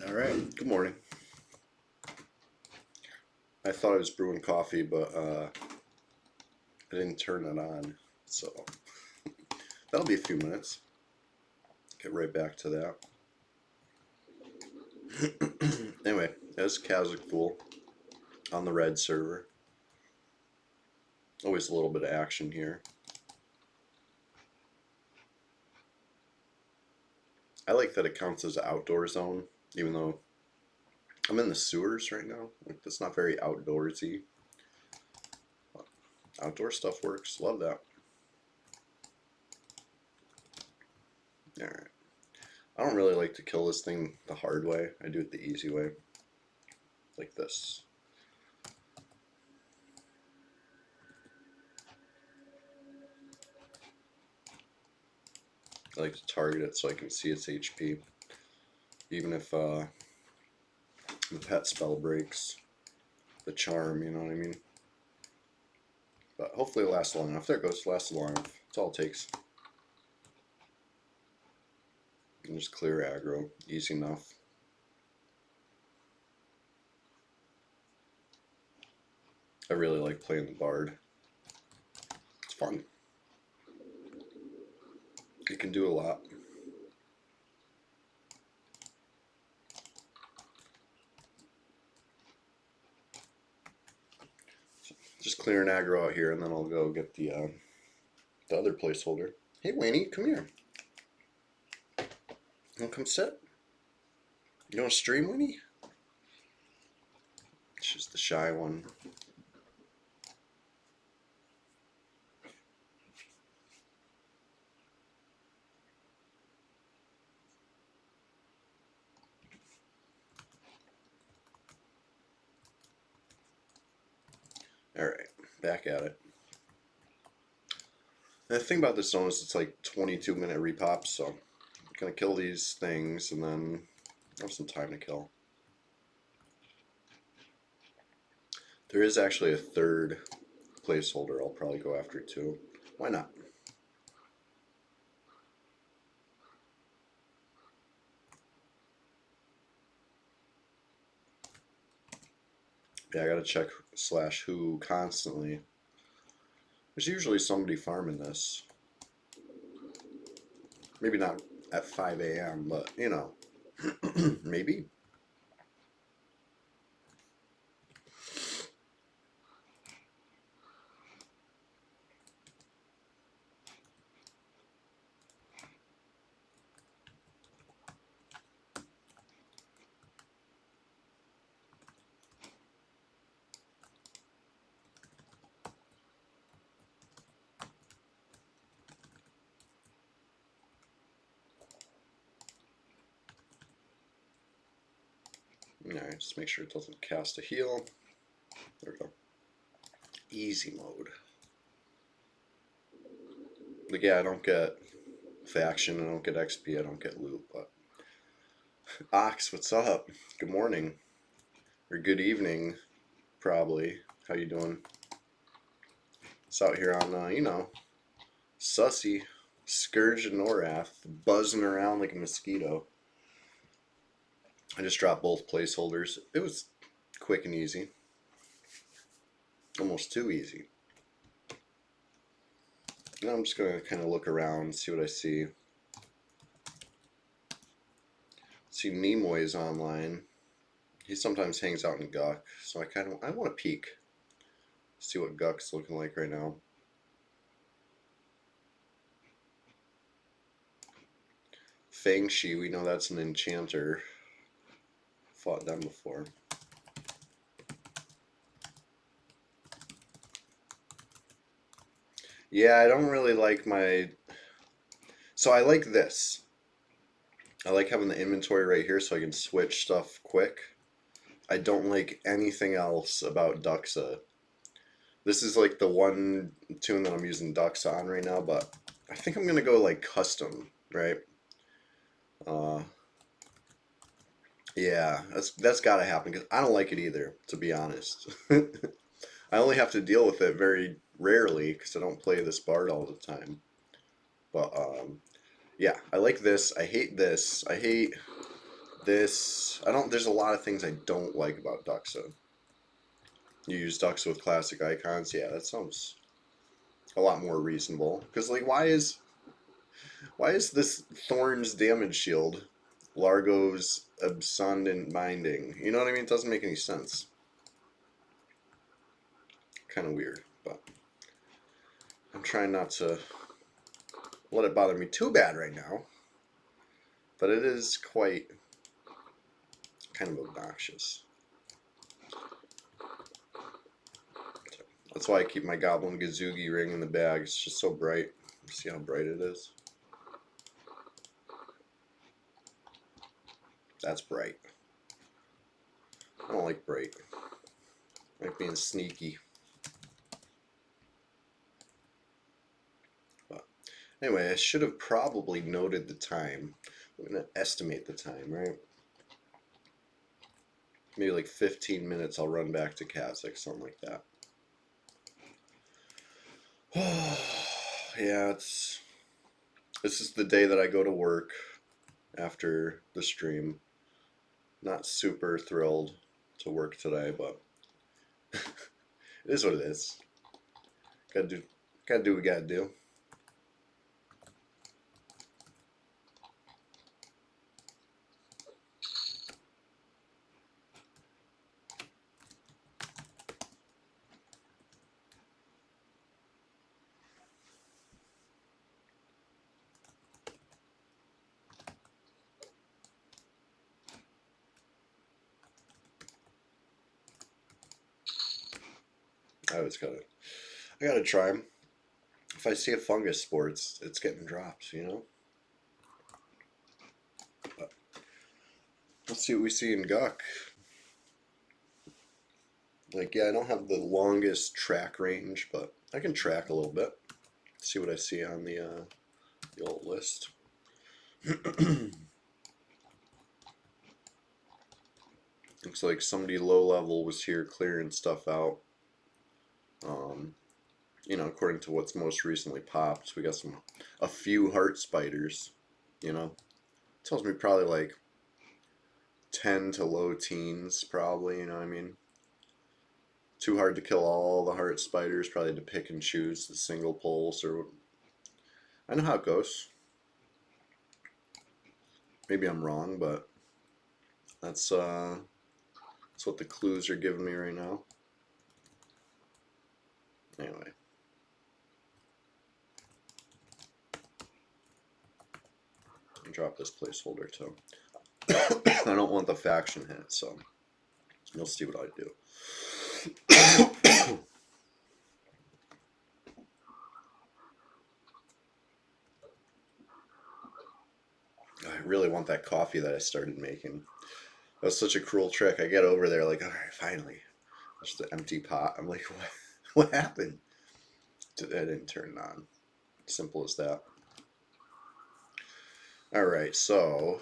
All right, good morning. I thought I was brewing coffee, but I didn't turn it on, so that'll be a few minutes. Get right back to that. Anyway, as Cazic Fool on the red server. Always a little bit of action here. I like that it counts as an outdoor zone, even though I'm in the sewers right now. Like, that's not very outdoorsy. But outdoor stuff works. Love that. Alright. I don't really like to kill this thing the hard way. I do it the easy way. Like this. I like to target it so I can see its HP. Even if the pet spell breaks the charm, you know what I mean? But hopefully it lasts long enough. There it goes, lasts long enough. That's all it takes. And just clear aggro, easy enough. I really like playing the bard. It's fun. You can do a lot. Just clear an aggro out here, and then I'll go get the other placeholder. Hey, Wayne, come here. You wanna come sit? You wanna stream, Winnie? She's the shy one. Alright, back at it. And the thing about this zone is it's like 22-minute repops, so I'm gonna kill these things and then have some time to kill. There is actually a third placeholder I'll probably go after too. Why not? Yeah, I gotta check /who constantly. There's usually somebody farming this. Maybe not at 5 a.m., but you know, maybe. Alright, just make sure it doesn't cast a heal. There we go. Easy mode. Like, yeah, I don't get faction, I don't get XP, I don't get loot, but Ox, what's up? Good morning. Or good evening, probably. How you doing? It's out here on, you know, SUSSIE, Scourge of Norrath, buzzing around like a mosquito. I just dropped both placeholders. It was quick and easy. Almost too easy. Now I'm just going to kind of look around, see what I see. See Nimoy's online. He sometimes hangs out in Guck, so I want to peek. See what Guck's looking like right now. Fang Shi, we know that's an enchanter. Fought them before. Yeah, I don't really like my... So I like this. I like having the inventory right here so I can switch stuff quick. I don't like anything else about Duxa. This is like the one tune that I'm using Duxa on right now, but I think I'm going to go like custom, right? Yeah, that's got to happen because I don't like it either, to be honest. I only have to deal with it very rarely because I don't play this bard all the time. But yeah, I like this. I hate this. I hate this, there's a lot of things I don't like about Duxa. You use Duxa with classic icons, yeah, that sounds a lot more reasonable. Because, like, why is this Thorn's damage shield Largo's Abscondent Binding? You know what I mean? It doesn't make any sense. Kind of weird, but I'm trying not to let it bother me too bad right now. But it is quite kind of obnoxious. That's why I keep my Goblin Gazoogie ring in the bag. It's just so bright. See how bright it is? That's bright. I don't like bright. I like being sneaky. But anyway, I should have probably noted the time. I'm going to estimate the time, right? Maybe like 15 minutes I'll run back to cazic, something like that. Yeah, this is the day that I go to work after the stream. Not super thrilled to work today, but it is what it is. Gotta do what we gotta do. I gotta try them. If I see a fungus spore, it's getting dropped, you know? But let's see what we see in Guck. Like, yeah, I don't have the longest track range, but I can track a little bit. See what I see on the old list. Looks like somebody low level was here clearing stuff out. You know, according to what's most recently popped, we got a few heart spiders. You know, tells me probably like 10 to low teens, probably. You know what I mean? Too hard to kill all the heart spiders. Probably to pick and choose the single pulse, or I know how it goes. Maybe I'm wrong, but that's what the clues are giving me right now. Anyway. Drop this placeholder too. I don't want the faction hit, so you'll see what I do. I really want that coffee that I started making. That was such a cruel trick. I get over there like, all right, finally. Just an empty pot. I'm like, what happened? I didn't turn it on. Simple as that. Alright, so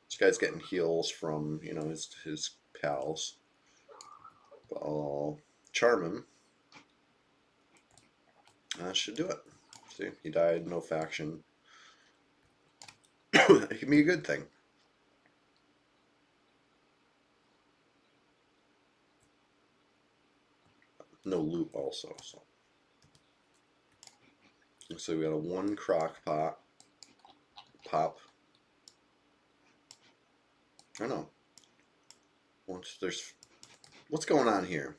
this guy's getting heals from, you know, his pals. But I'll charm him. That should do it. See, he died, no faction. It can be a good thing. No loot also, so. So we got a 1 crock pot. Pop. I don't know. What's going on here?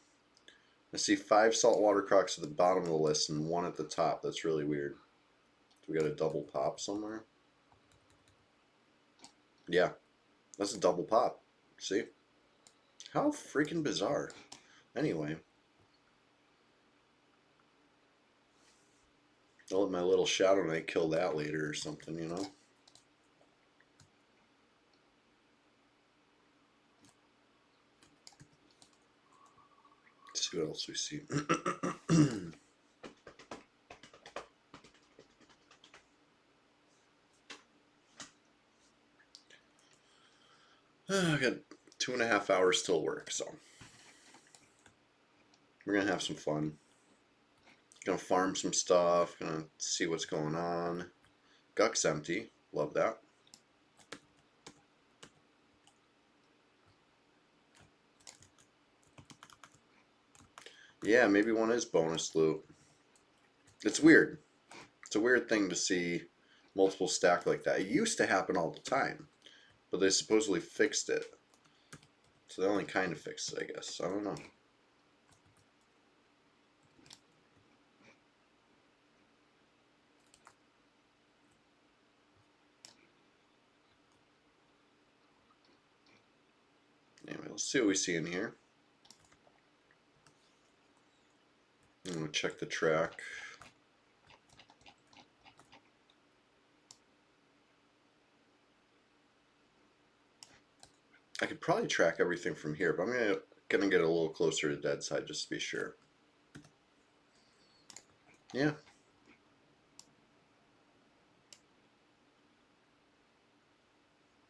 I see 5 saltwater crocks at the bottom of the list and 1 at the top. That's really weird. Do we got a double pop somewhere? Yeah, that's a double pop. See? How freaking bizarre. Anyway. I'll let my little Shadow Knight kill that later or something, you know? Let's see what else we see. I got 2.5 hours till work, so we're gonna have some fun. Gonna farm some stuff, gonna see what's going on. Guck's empty, love that. Yeah, maybe one is bonus loot. It's weird. It's a weird thing to see multiple stack like that. It used to happen all the time, but they supposedly fixed it. So they only kind of fixed it, I guess. I don't know. Anyway, let's see what we see in here. I'm going to check the track. I could probably track everything from here, but I'm gonna get a little closer to dead side just to be sure. Yeah.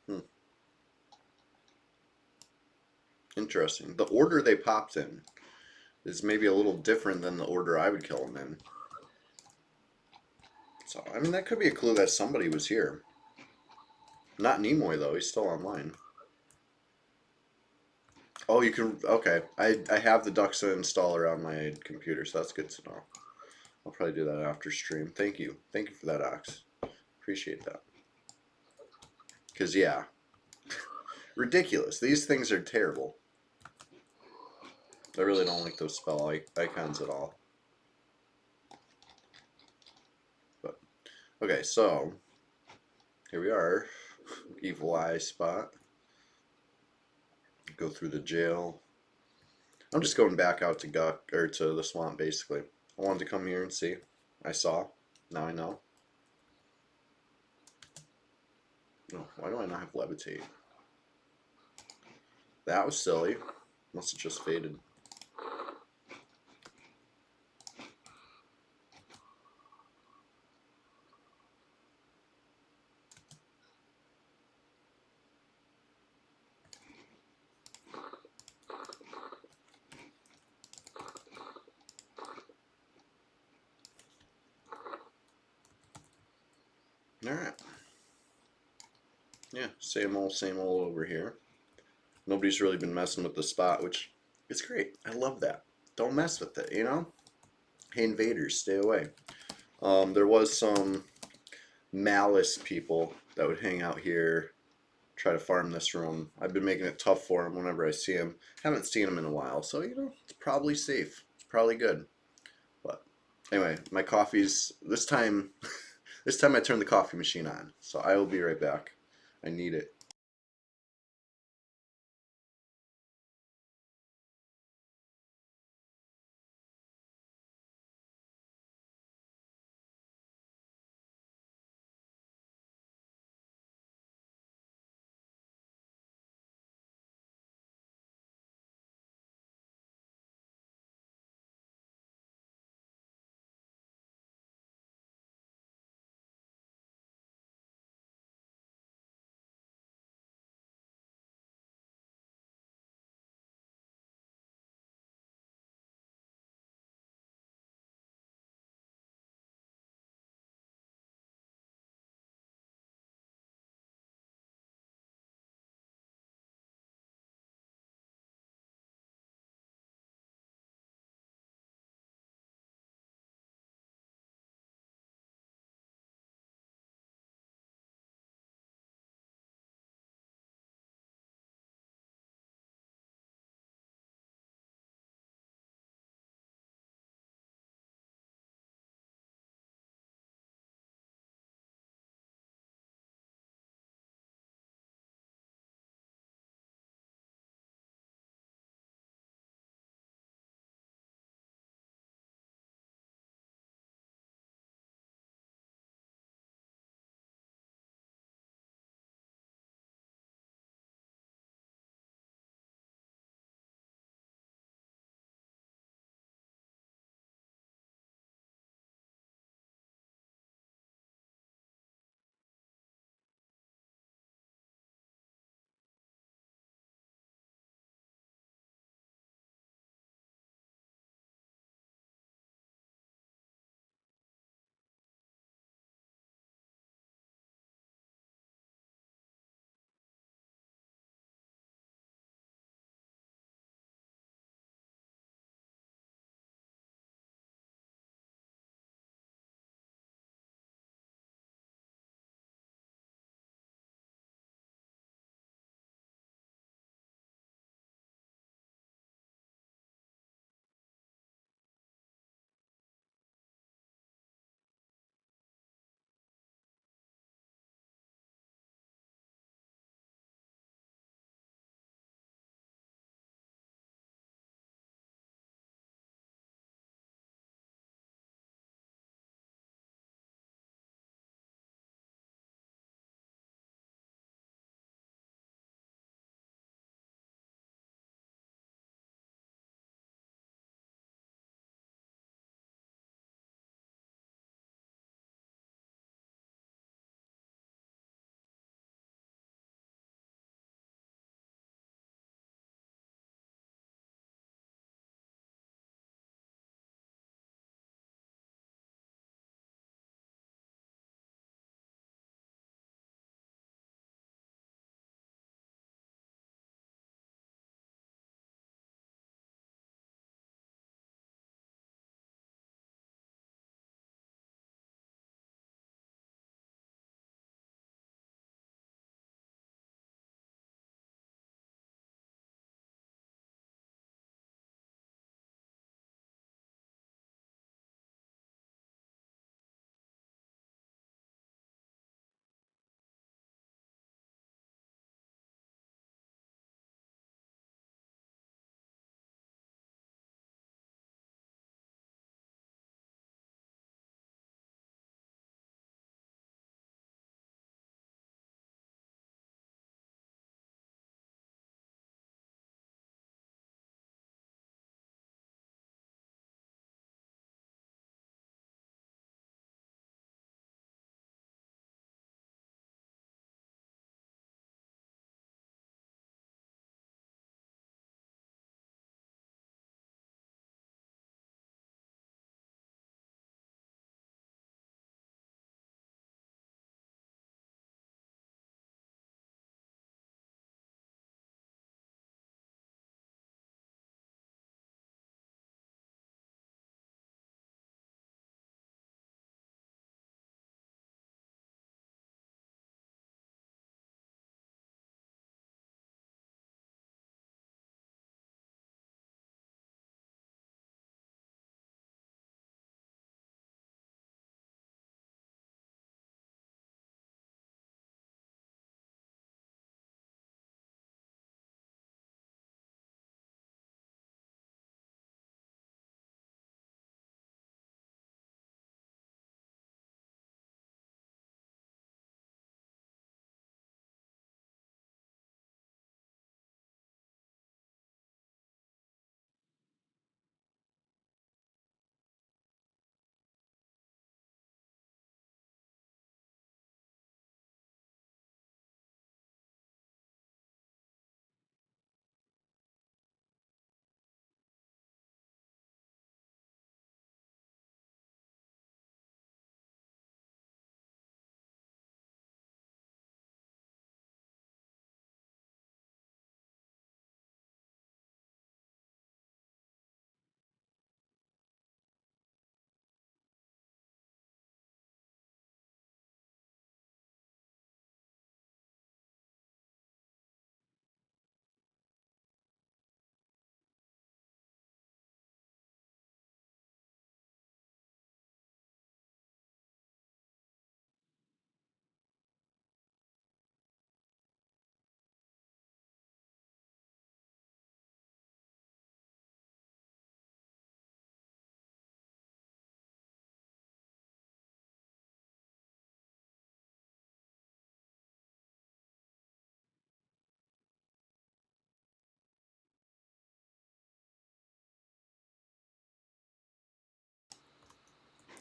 Hmm. Interesting. The order they popped in is maybe a little different than the order I would kill them in. So, I mean, that could be a clue that somebody was here. Not Nimoy, though. He's still online. Oh, you can... Okay. I have the Duxa installer on my computer, so that's good to know. I'll probably do that after stream. Thank you. Thank you for that, Ox. Appreciate that. Because, yeah. Ridiculous. These things are terrible. I really don't like those spell icons at all. But, okay, so... Here we are. Evil Eye spot. Go through the jail. I'm just going back out to Guck, or to the swamp, basically. I wanted to come here and see. I saw. Now I know. Oh, why do I not have levitate? That was silly. Must have just faded. Alright. Yeah, same old over here. Nobody's really been messing with the spot, which is great. I love that. Don't mess with it, you know? Hey, invaders, stay away. There was some malice people that would hang out here, try to farm this room. I've been making it tough for them whenever I see them. Haven't seen them in a while, so, you know, it's probably safe. It's probably good. But anyway, my coffee's... This time I turned the coffee machine on, so I will be right back. I need it.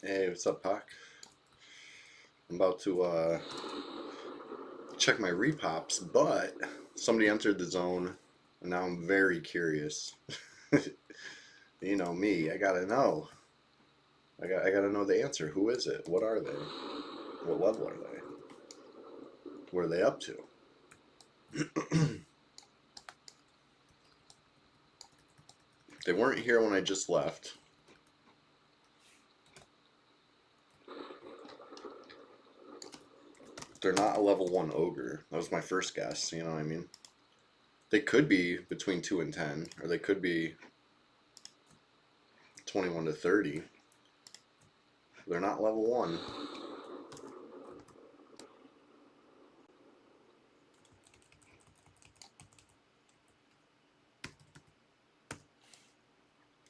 Hey, what's up, Pac? I'm about to check my repops, but somebody entered the zone, and now I'm very curious. You know me, I gotta know. I gotta know the answer. Who is it? What are they? What level are they? What are they up to? They weren't here when I just left. They're not a level 1 ogre. That was my first guess, you know what I mean? They could be between 2 and 10, or they could be 21 to 30. They're not level 1.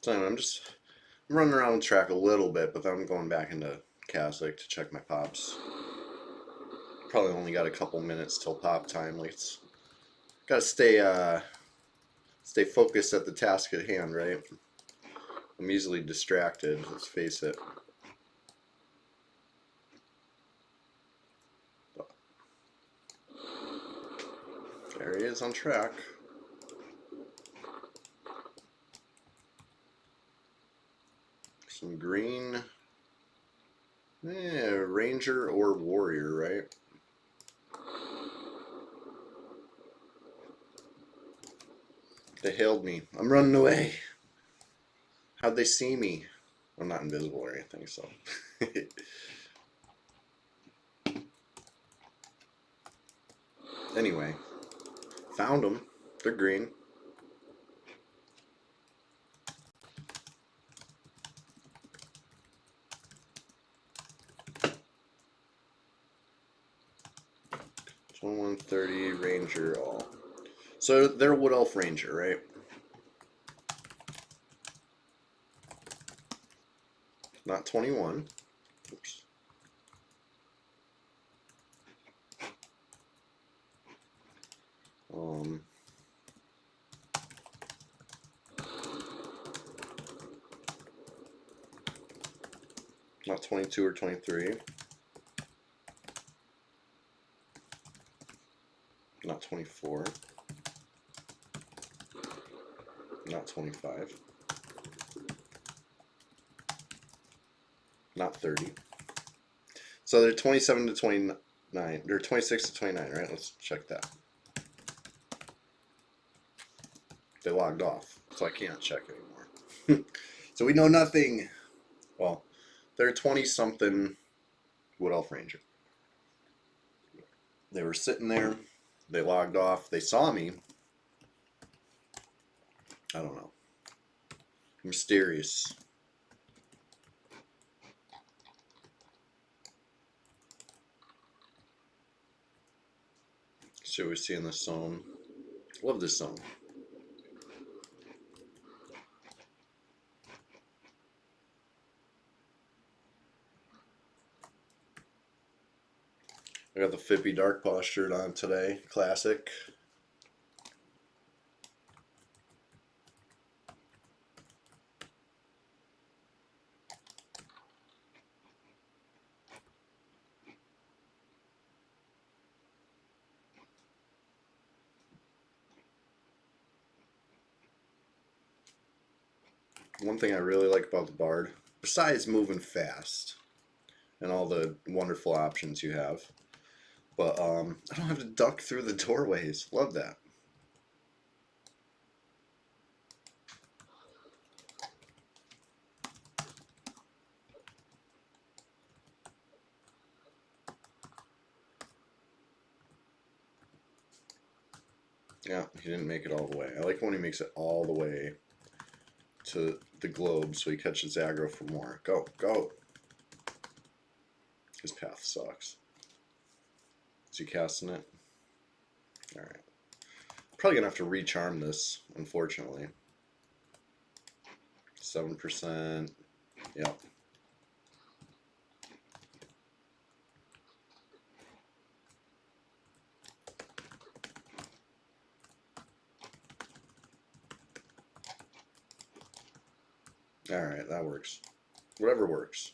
So anyway, I'm running around the track a little bit, but then I'm going back into cazic to check my pops. Probably only got a couple minutes till pop time. Let's gotta stay focused at the task at hand, right? I'm easily distracted, let's face it. There he is on track. Some green. Yeah, ranger or warrior, right? They hailed me. I'm running away. How'd they see me? I'm not invisible or anything, so. Anyway, found them. They're green. It's 130 ranger all. So they're wood elf ranger, right? Not 21. Oops. Not 22 or 23. Not 24. Not 25. Not 30. So they're 27 to 29. They're 26 to 29, right? Let's check that. They logged off, so I can't check anymore. So we know nothing. Well, they're 20-something wood elf ranger. They were sitting there. They logged off. They saw me. I don't know. Mysterious. See what we see in this zone. Love this zone. I got the Fippy Dark Paw shirt on today. Classic. One thing I really like about the Bard, besides moving fast and all the wonderful options you have, but I don't have to duck through the doorways. Love that. Yeah, he didn't make it all the way. I like when he makes it all the way to the globe so he catches aggro for more. Go, go. His path sucks. Is he casting it? Alright. Probably gonna have to recharm this, unfortunately. 7%. Yep. Alright, that works. Whatever works.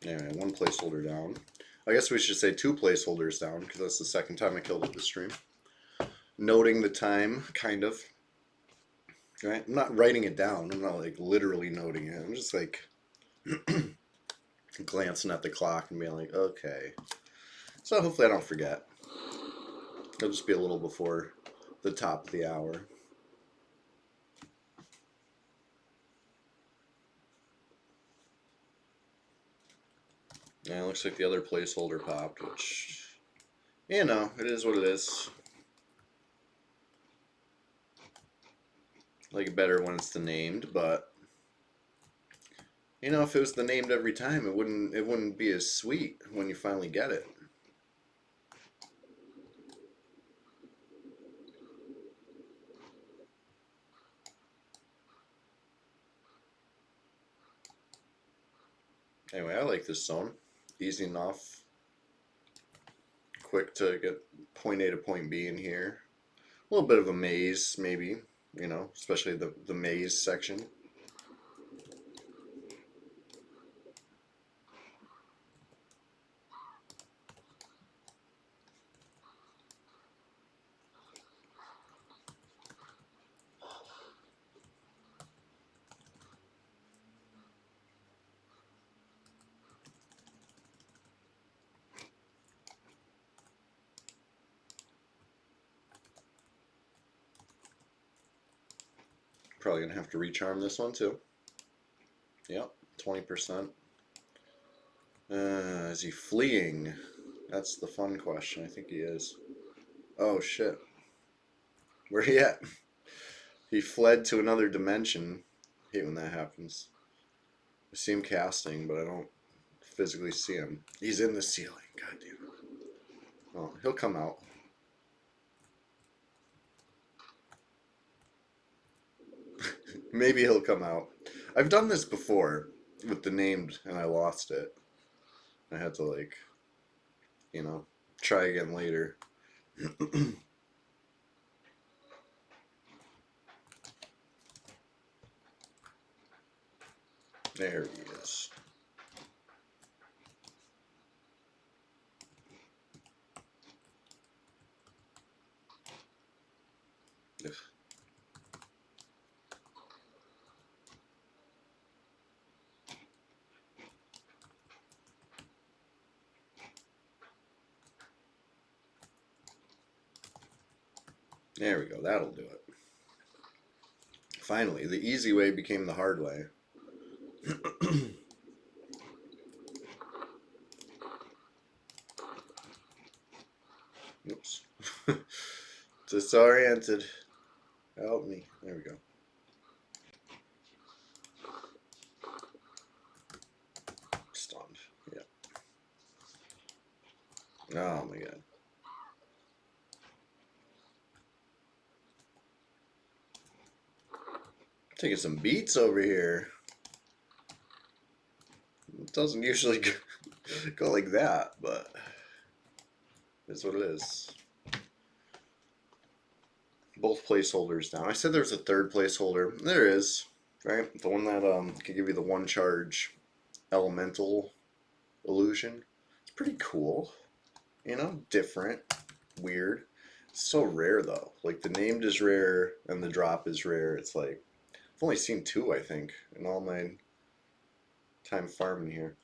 Anyway, one placeholder down. I guess we should say 2 placeholders down, because that's the second time I killed it this stream. Noting the time, kind of. Right? I'm not writing it down. I'm not like literally noting it. I'm just like glancing at the clock and being like, okay. So hopefully I don't forget. It'll just be a little before the top of the hour. Yeah, it looks like the other placeholder popped, which, you know, it is what it is. Like it better when it's the named, but you know, if it was the named every time, it wouldn't be as sweet when you finally get it. Anyway, I like this zone. Easy enough. Quick to get point A to point B in here. A little bit of a maze, maybe, you know, especially the maze section. Probably gonna have to recharm this one too. Yep, 20%. Is he fleeing? That's the fun question. I think he is. Oh shit. Where he at? He fled to another dimension. I hate when that happens. I see him casting, but I don't physically see him. He's in the ceiling. God damn it. Oh, he'll come out. Maybe he'll come out. I've done this before with the named and I lost it. I had to, like, you know, try again later. There he is. Ugh. There we go. That'll do it. Finally, the easy way became the hard way. Oops. Disoriented. Help me. There we go. Stunned. Yeah. Oh my god. Taking some beats over here. It doesn't usually go like that, but it's what it is. Both placeholders down. I said there's a third placeholder. There is, right? The one that can give you the one charge elemental illusion. It's pretty cool. You know, different, weird. It's so rare though. Like the named is rare and the drop is rare. It's like I've only seen 2, I think, in all my time farming here.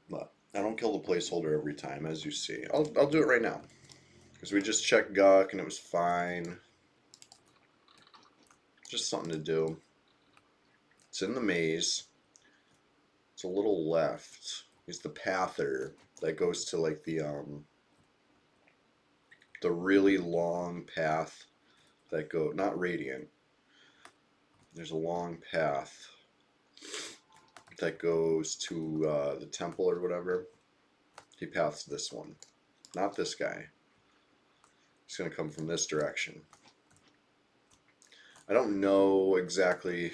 But I don't kill the placeholder every time, as you see. I'll do it right now. Because we just checked Gawk and it was fine. Just something to do. It's in the maze. It's a little left. He's the pather that goes to like the really long path that go, not radiant. There's a long path that goes to the temple or whatever. He paths this one, not this guy. He's gonna come from this direction. I don't know exactly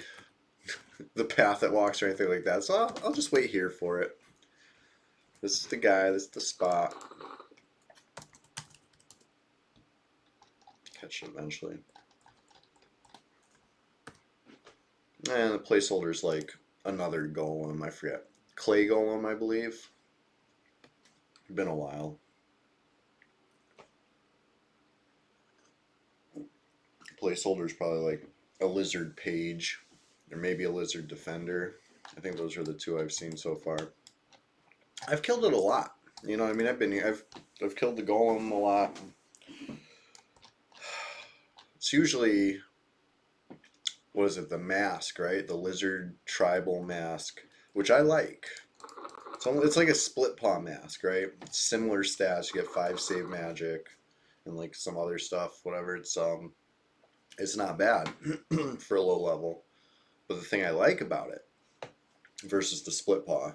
the path that walks or anything like that, so I'll just wait here for it. This is the guy, this is the spot. Catch it eventually. And the placeholder's like another golem. I forget. Clay golem, I believe. Been a while. Placeholder's probably like a lizard page, or maybe a lizard defender. I think those are the two I've seen so far. I've killed it a lot. You know what I mean? I've killed the golem a lot. It's usually, what is it, the mask, right? The lizard tribal mask, which I like. It's like a split paw mask, right? Similar stats. You get 5 save magic and like some other stuff, whatever. It's not bad for a low level. But the thing I like about it versus the split paw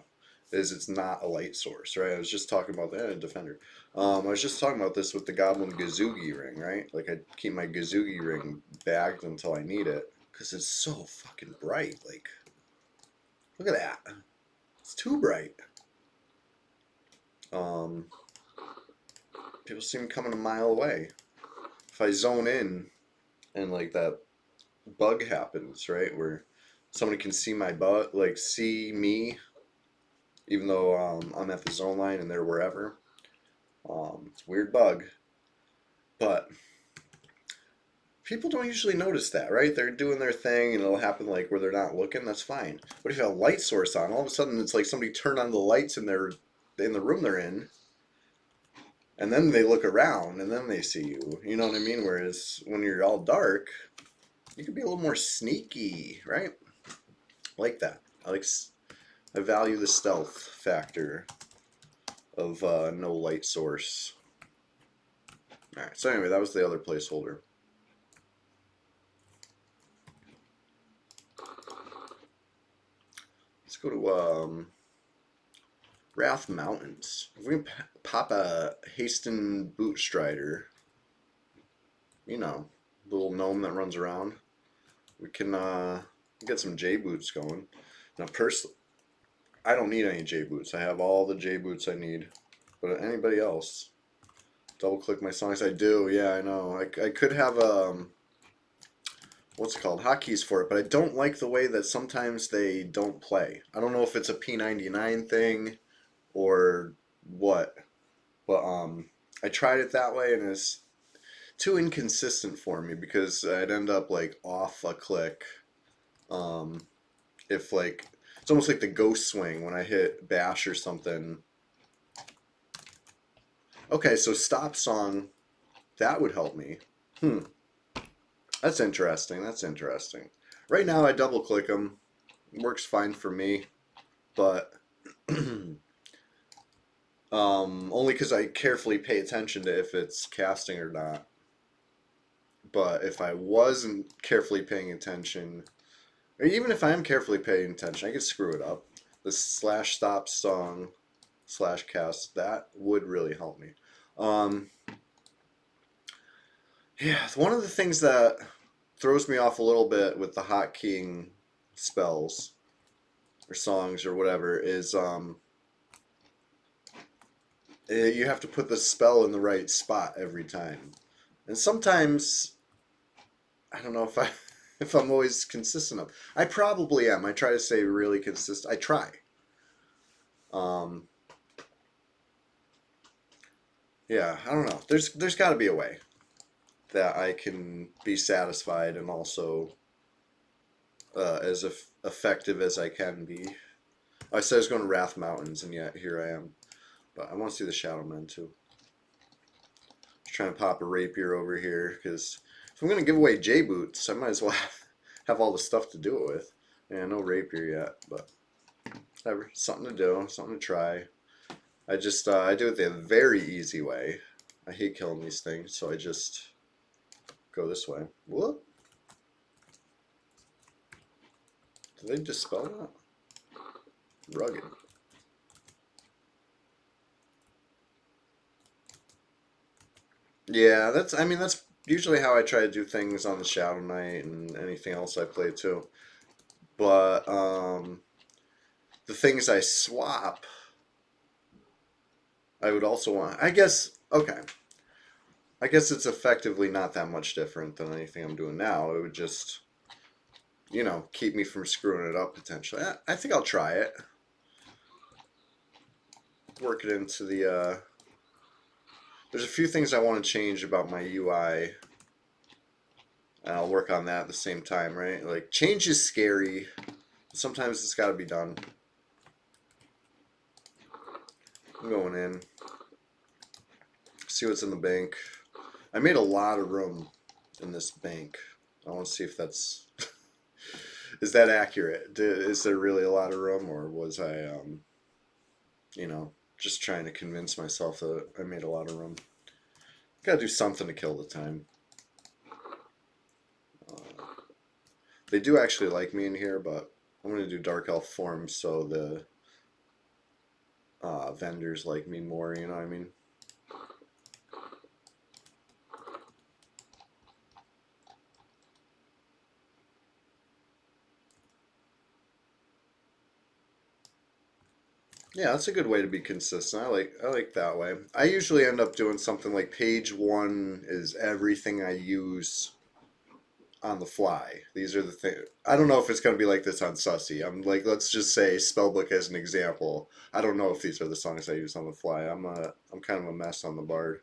is it's not a light source, right? I was just talking about that in Defender. I was just talking about this with the Goblin Gazoogie ring, right? Like I keep my Gazoogie ring bagged until I need it because it's so fucking bright. Like, look at that. It's too bright. People see me coming a mile away. If I zone in and like that bug happens, right, where somebody can see my butt, like see me, even though I'm at the zone line and they're wherever. It's a weird bug, but people don't usually notice that, right? They're doing their thing and it'll happen like where they're not looking. That's fine. But if you have a light source on, all of a sudden it's like somebody turned on the lights in the room they're in, and then they look around and then they see you. You know what I mean? Whereas when you're all dark, you can be a little more sneaky, right? I like that. I value the stealth factor of no light source. Alright, so anyway, that was the other placeholder. Let's go to Wrath Mountains. If we can pop a Hasten Bootstrider, you know, little gnome that runs around, we can get some J boots going. Now, personally, I don't need any J boots. I have all the J boots I need. But anybody else, double click my songs. I do. Yeah, I know. I could have what's it called, hotkeys for it, but I don't like the way that sometimes they don't play. I don't know if it's a P99 thing or what, but I tried it that way and it's too inconsistent for me because I'd end up like off a click. If like it's almost like the ghost swing when I hit bash or something. Okay, so stop song, that would help me. That's interesting. That's interesting. Right now I double click them. Works fine for me, but only because I carefully pay attention to if it's casting or not. But if I wasn't carefully paying attention, or even if I am carefully paying attention, I could screw it up. The slash stop song slash cast, that would really help me. Yeah, one of the things that throws me off a little bit with the hotkeying spells or songs or whatever is you have to put the spell in the right spot every time. And sometimes I don't know if if I'm always consistent enough. I probably am. I try to stay really consistent. I try. Yeah, I don't know. There's got to be a way that I can be satisfied and also as effective as I can be. I said I was going to Wrath Mountains, and yet here I am. But I want to see the Shadow Men too. Just trying to pop a rapier over here because if I'm going to give away J boots, I might as well have all the stuff to do it with. Yeah, no rapier yet, but whatever. Something to do, something to try. I just I do it the very easy way. I hate killing these things, so I just go this way. Whoop. Did they dispel that? Rugged. Yeah, I mean that's usually how I try to do things on the Shadow Knight and anything else I play too. But the things I swap, I would also want. I guess okay. I guess it's effectively not that much different than anything I'm doing now. It would just you know, keep me from screwing it up potentially. I think I'll try it. Work it into the, there's a few things I want to change about my UI. And I'll work on that at the same time, right? Like, change is scary. Sometimes it's got to be done. I'm going in. See what's in the bank. I made a lot of room in this bank. I want to see if that's... is that accurate? Is there really a lot of room? Or was I, you know, just trying to convince myself that I made a lot of room? Gotta do something to kill the time. They do actually like me in here, but I'm going to do Dark Elf form so the vendors like me more, you know what I mean? Yeah, that's a good way to be consistent. I like that way. I usually end up doing something like page 1 is everything I use on the fly. These are the things. I don't know if it's going to be like this on SUSSIE. I'm like, let's just say Spellbook as an example. I don't know if these are the songs I use on the fly. I'm kind of a mess on the Bard.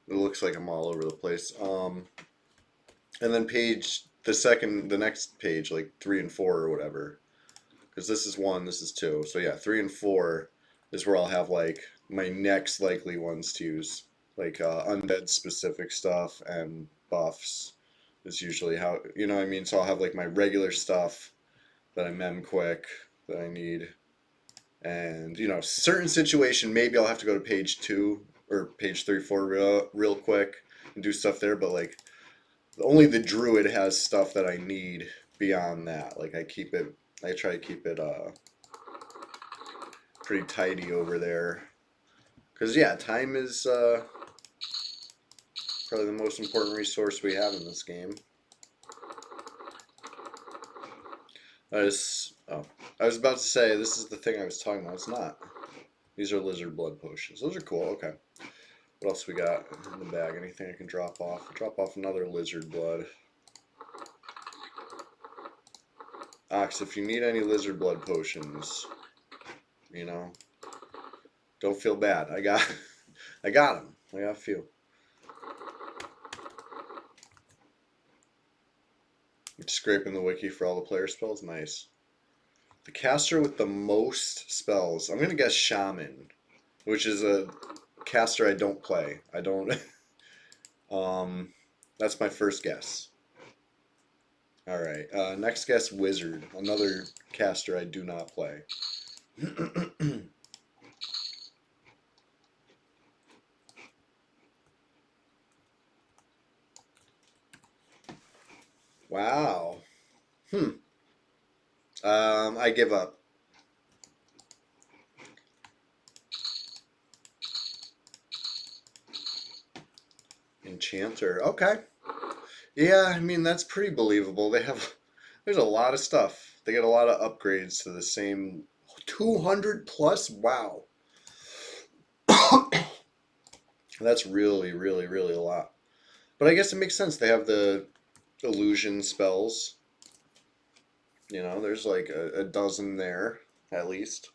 It looks like I'm all over the place. And then the next page, like 3 and 4 or whatever. Because this is 1, this is 2. So yeah, 3 and 4 is where I'll have like my next likely ones to use. Like undead specific stuff and buffs is usually how, you know what I mean? So I'll have like my regular stuff that I mem quick that I need. And, you know, certain situation, maybe I'll have to go to page 2 or page 3, 4 real quick and do stuff there. But like only the druid has stuff that I need beyond that. Like I try to keep it pretty tidy over there. Because yeah, time is probably the most important resource we have in this game. I was about to say this is the thing I was talking about. It's not. These are lizard blood potions. Those are cool. Okay. What else we got in the bag? Anything I can drop off? Drop off another lizard blood. Ox, if you need any lizard blood potions, you know, don't feel bad. I got them. I got a few. Scraping the wiki for all the player spells. Nice. The caster with the most spells. I'm gonna guess Shaman, which is a caster I don't play. I don't. That's my first guess. All right. Next guess, Wizard, another caster I do not play. Wow. I give up. Enchanter. Okay. Yeah, I mean that's pretty believable. There's a lot of stuff. They get a lot of upgrades to the same 200 plus. Wow. That's really, really, really a lot. But I guess it makes sense. They have the illusion spells. You know, there's like a dozen there, at least.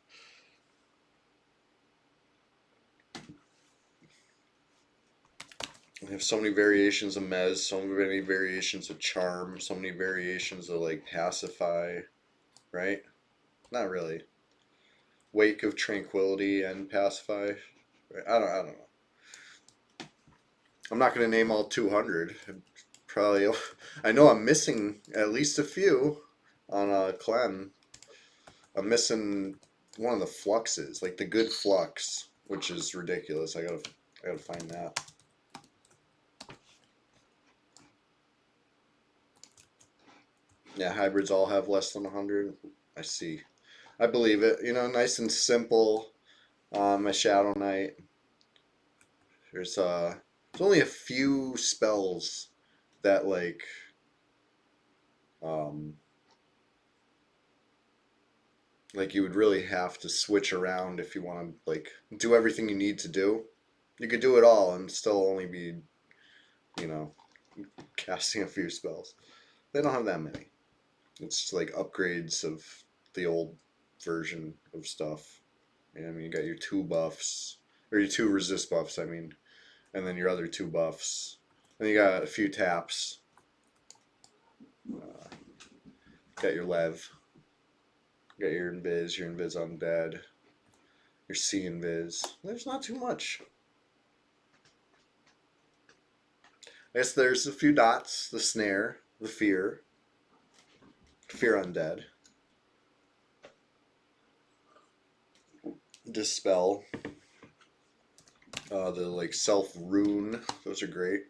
They have so many variations of Mez, so many variations of Charm, so many variations of like Pacify, right? Not really. Wake of Tranquility and Pacify. I don't know. I'm not gonna name all 200. Probably, I know I'm missing at least a few on Clem. I'm missing one of the fluxes, like the good flux, which is ridiculous. I gotta find that. Yeah, hybrids all have less than 100. I see. I believe it. You know, nice and simple. My Shadow Knight. There's only a few spells that um like you would really have to switch around if you want to like do everything you need to do. You could do it all and still only be, you know, casting a few spells. They don't have that many. It's like upgrades of the old version of stuff. And I mean, you got your 2 buffs, or your 2 resist buffs, I mean, and then your other 2 buffs. And you got a few taps. Got your Lev. Got your Invis Undead, your C Invis. There's not too much. I guess there's a few dots, the Snare, the Fear Undead, Dispel, the like Self Rune, those are great.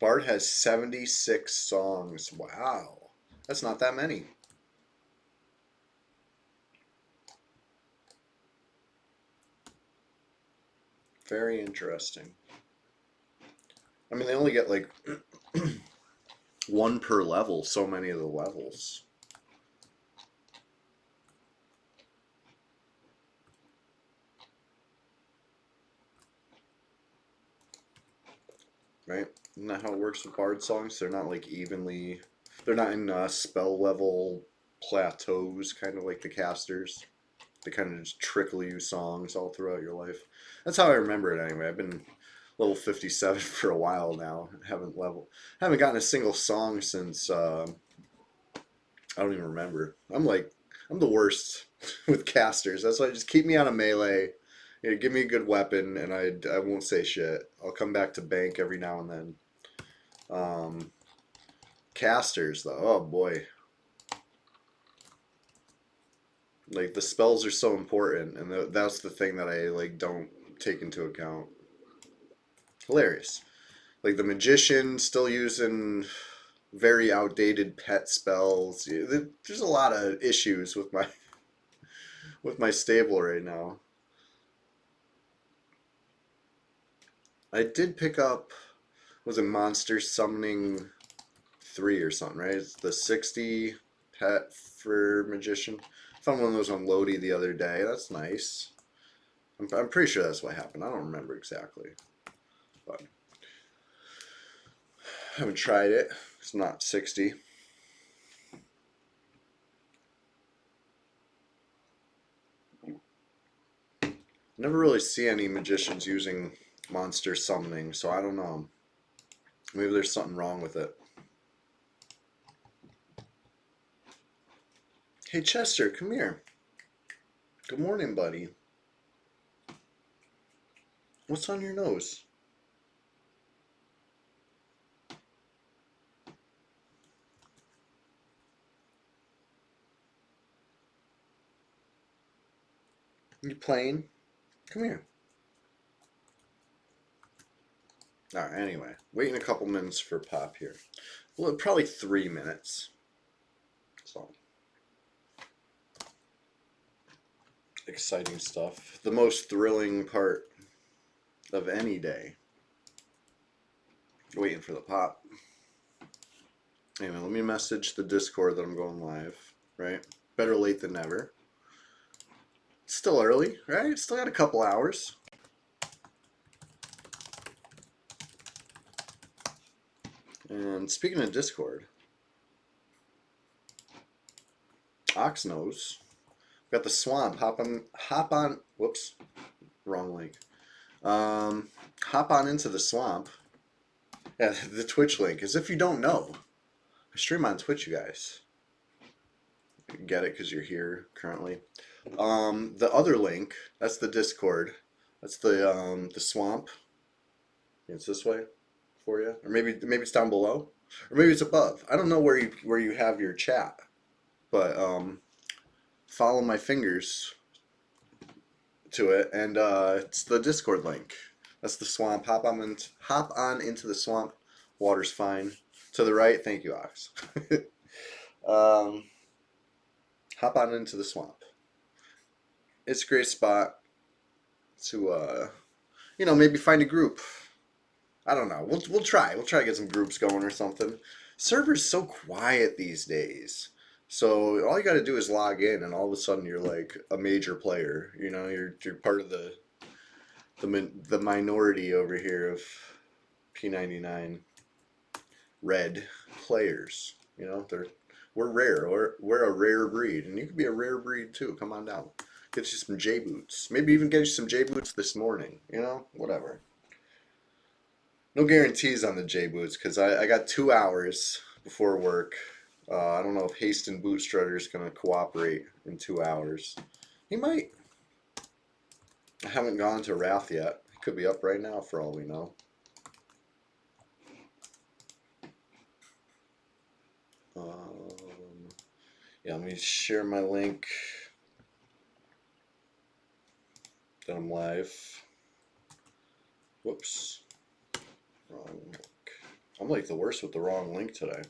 Bard has 76 songs. Wow. That's not that many. Very interesting. I mean, they only get like 1 per level, so many of the levels. Right? Isn't that how it works with Bard songs? They're not like evenly, they're not in spell level plateaus, kind of like the casters. They kind of just trickle you songs all throughout your life. That's how I remember it anyway. I've been level 57 for a while now. Haven't gotten a single song since I don't even remember. I'm the worst with casters. That's why just keep me out of melee. You know, give me a good weapon, and I won't say shit. I'll come back to bank every now and then. Casters though, oh boy. Like the spells are so important, and that's the thing that I like don't take into account. Hilarious. Like the magician still using very outdated pet spells. There's a lot of issues with my stable right now. I did pick up, was it Monster Summoning 3 or something, right? It's the 60 pet for magician. Found one of those on Lodi the other day. That's nice. I'm pretty sure that's what happened. I don't remember exactly, but I haven't tried it. It's not 60. Never really see any magicians using monster summoning, so I don't know. Maybe there's something wrong with it. Hey Chester, come here. Good morning, buddy. What's on your nose? You playing? Come here. Alright, anyway. Waiting a couple minutes for Pop here. Well, probably 3 minutes. So. Exciting stuff. The most thrilling part of any day. Waiting for the Pop. Anyway, let me message the Discord that I'm going live, right? Better late than never. It's still early, right? Still got a couple hours. And speaking of Discord, Ox knows. Got the swamp. Hop on. Whoops, wrong link. Hop on into the swamp. Yeah, the Twitch link. As if you don't know, I stream on Twitch, you guys. You get it because you're here currently. The other link, that's the Discord. That's the swamp. It's this way for you, or maybe it's down below, or maybe it's above. I don't know where you have your chat, but follow my fingers to it, and it's the Discord link. That's the swamp. Hop on into the swamp. Water's fine. To the right, thank you, Ox. Hop on into the swamp. It's a great spot to maybe find a group. I don't know. We'll try. We'll try to get some groups going or something. Server's so quiet these days. So all you got to do is log in, and all of a sudden you're like a major player. You know, you're part of the minority over here of P99 red players. You know, we're rare. We're a rare breed, and you could be a rare breed too. Come on down. Get you some J boots. Maybe even get you some J boots this morning. You know, whatever. No guarantees on the J boots because I got 2 hours before work. I don't know if Haston Boot Strutter is going to cooperate in 2 hours. He might. I haven't gone to Wrath yet. He could be up right now for all we know. Yeah, let me share my link that I'm live. Whoops. Wrong link. I'm like the worst with the wrong link today.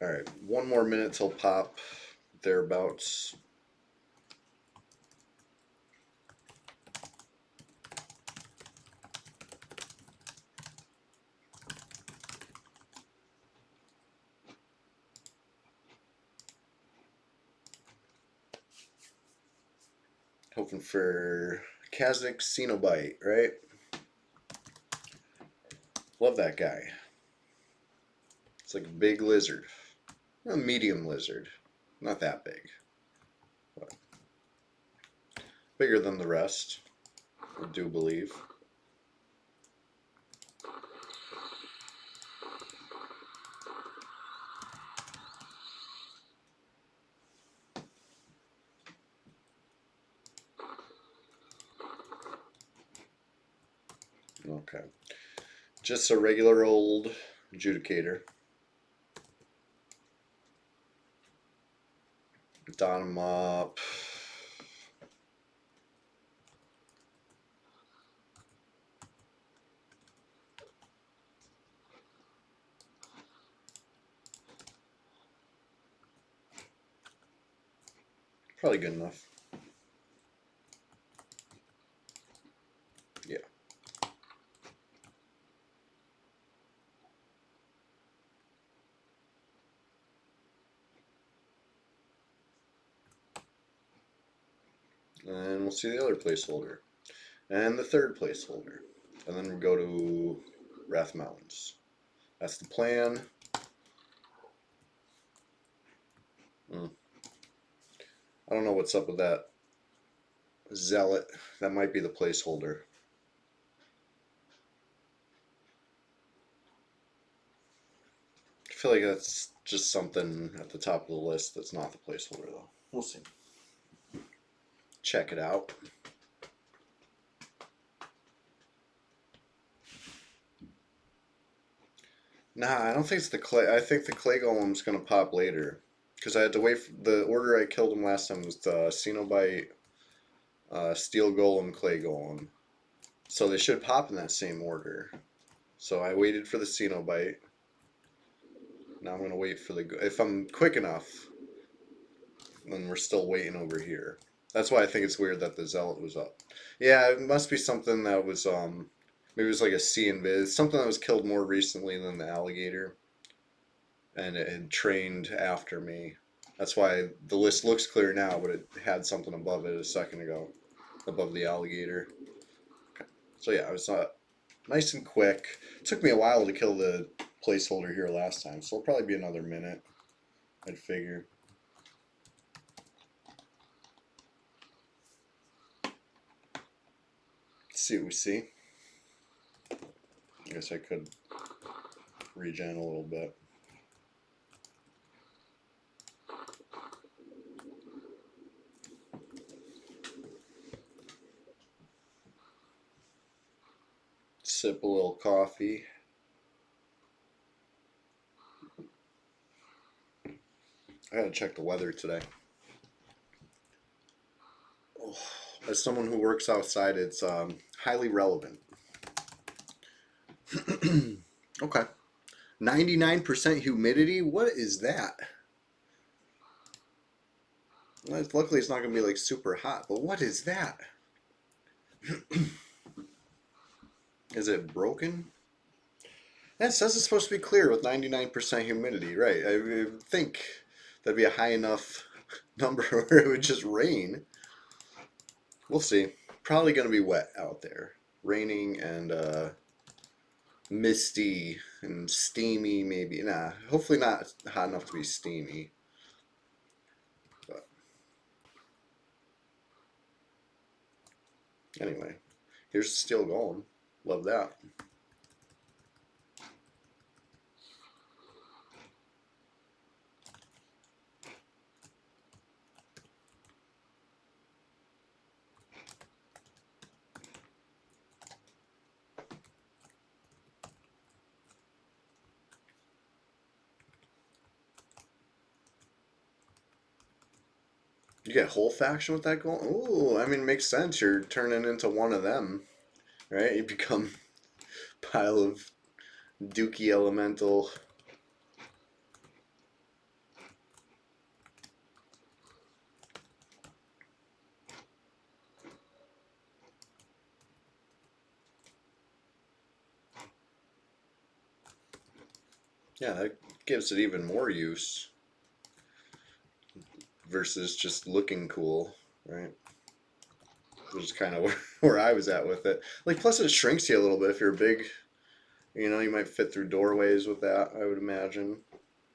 Alright, 1 more minute till pop, thereabouts. Hoping for cazic Cenobite, right? Love that guy. It's like a big lizard. A medium lizard. Not that big. But bigger than the rest, I do believe. Okay. Just a regular old adjudicator. Dot him up. Probably good enough. Yeah. And we'll see the other placeholder. And the third placeholder. And then we'll go to Wrath Mountains. That's the plan. I don't know what's up with that zealot. That might be the placeholder. I feel like that's just something at the top of the list that's not the placeholder, though. We'll see. Check it out. Nah, I don't think it's the clay. I think the clay golem's gonna pop later, because I had to wait for the order I killed him last time was the Cenobite, steel golem, clay golem. So they should pop in that same order. So I waited for the Cenobite. Now I'm gonna wait for the. If I'm quick enough, then we're still waiting over here. That's why I think it's weird that the zealot was up. Yeah, it must be something that was maybe it was like a C invis, something that was killed more recently than the alligator, and it had trained after me. That's why the list looks clear now, but it had something above it a second ago, above the alligator. Okay. So yeah, I was nice and quick. It took me a while to kill the placeholder here last time, so it'll probably be another minute, I'd figure. Let's see what we see. I guess I could regen a little bit. Sip a little coffee. I gotta check the weather today. Oh, as someone who works outside, it's highly relevant. Okay. 99% humidity? What is that? Well, luckily it's not going to be like super hot, but what is that? Is it broken? That says it's supposed to be clear with 99% humidity, right? I would think that'd be a high enough number where it would just rain. We'll see. Probably going to be wet out there. Raining and misty and steamy, maybe. Nah, hopefully not hot enough to be steamy. But anyway, here's the steel golem. Love that. You get whole faction with that golem? Ooh, I mean, makes sense. You're turning into one of them, right? You become pile of dookie elemental. Yeah, that gives it even more use versus just looking cool, right? Which is kind of where I was at with it. Like, plus it shrinks you a little bit if you're big. You know, you might fit through doorways with that, I would imagine.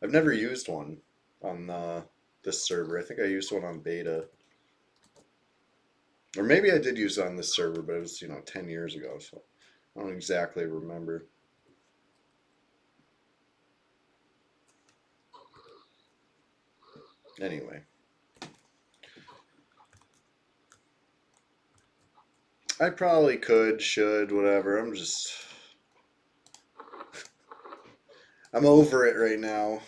I've never used one on this server. I think I used one on beta. Or maybe I did use it on this server, but it was, 10 years ago, so I don't exactly remember. Anyway. I probably could, should, whatever. I'm over it right now.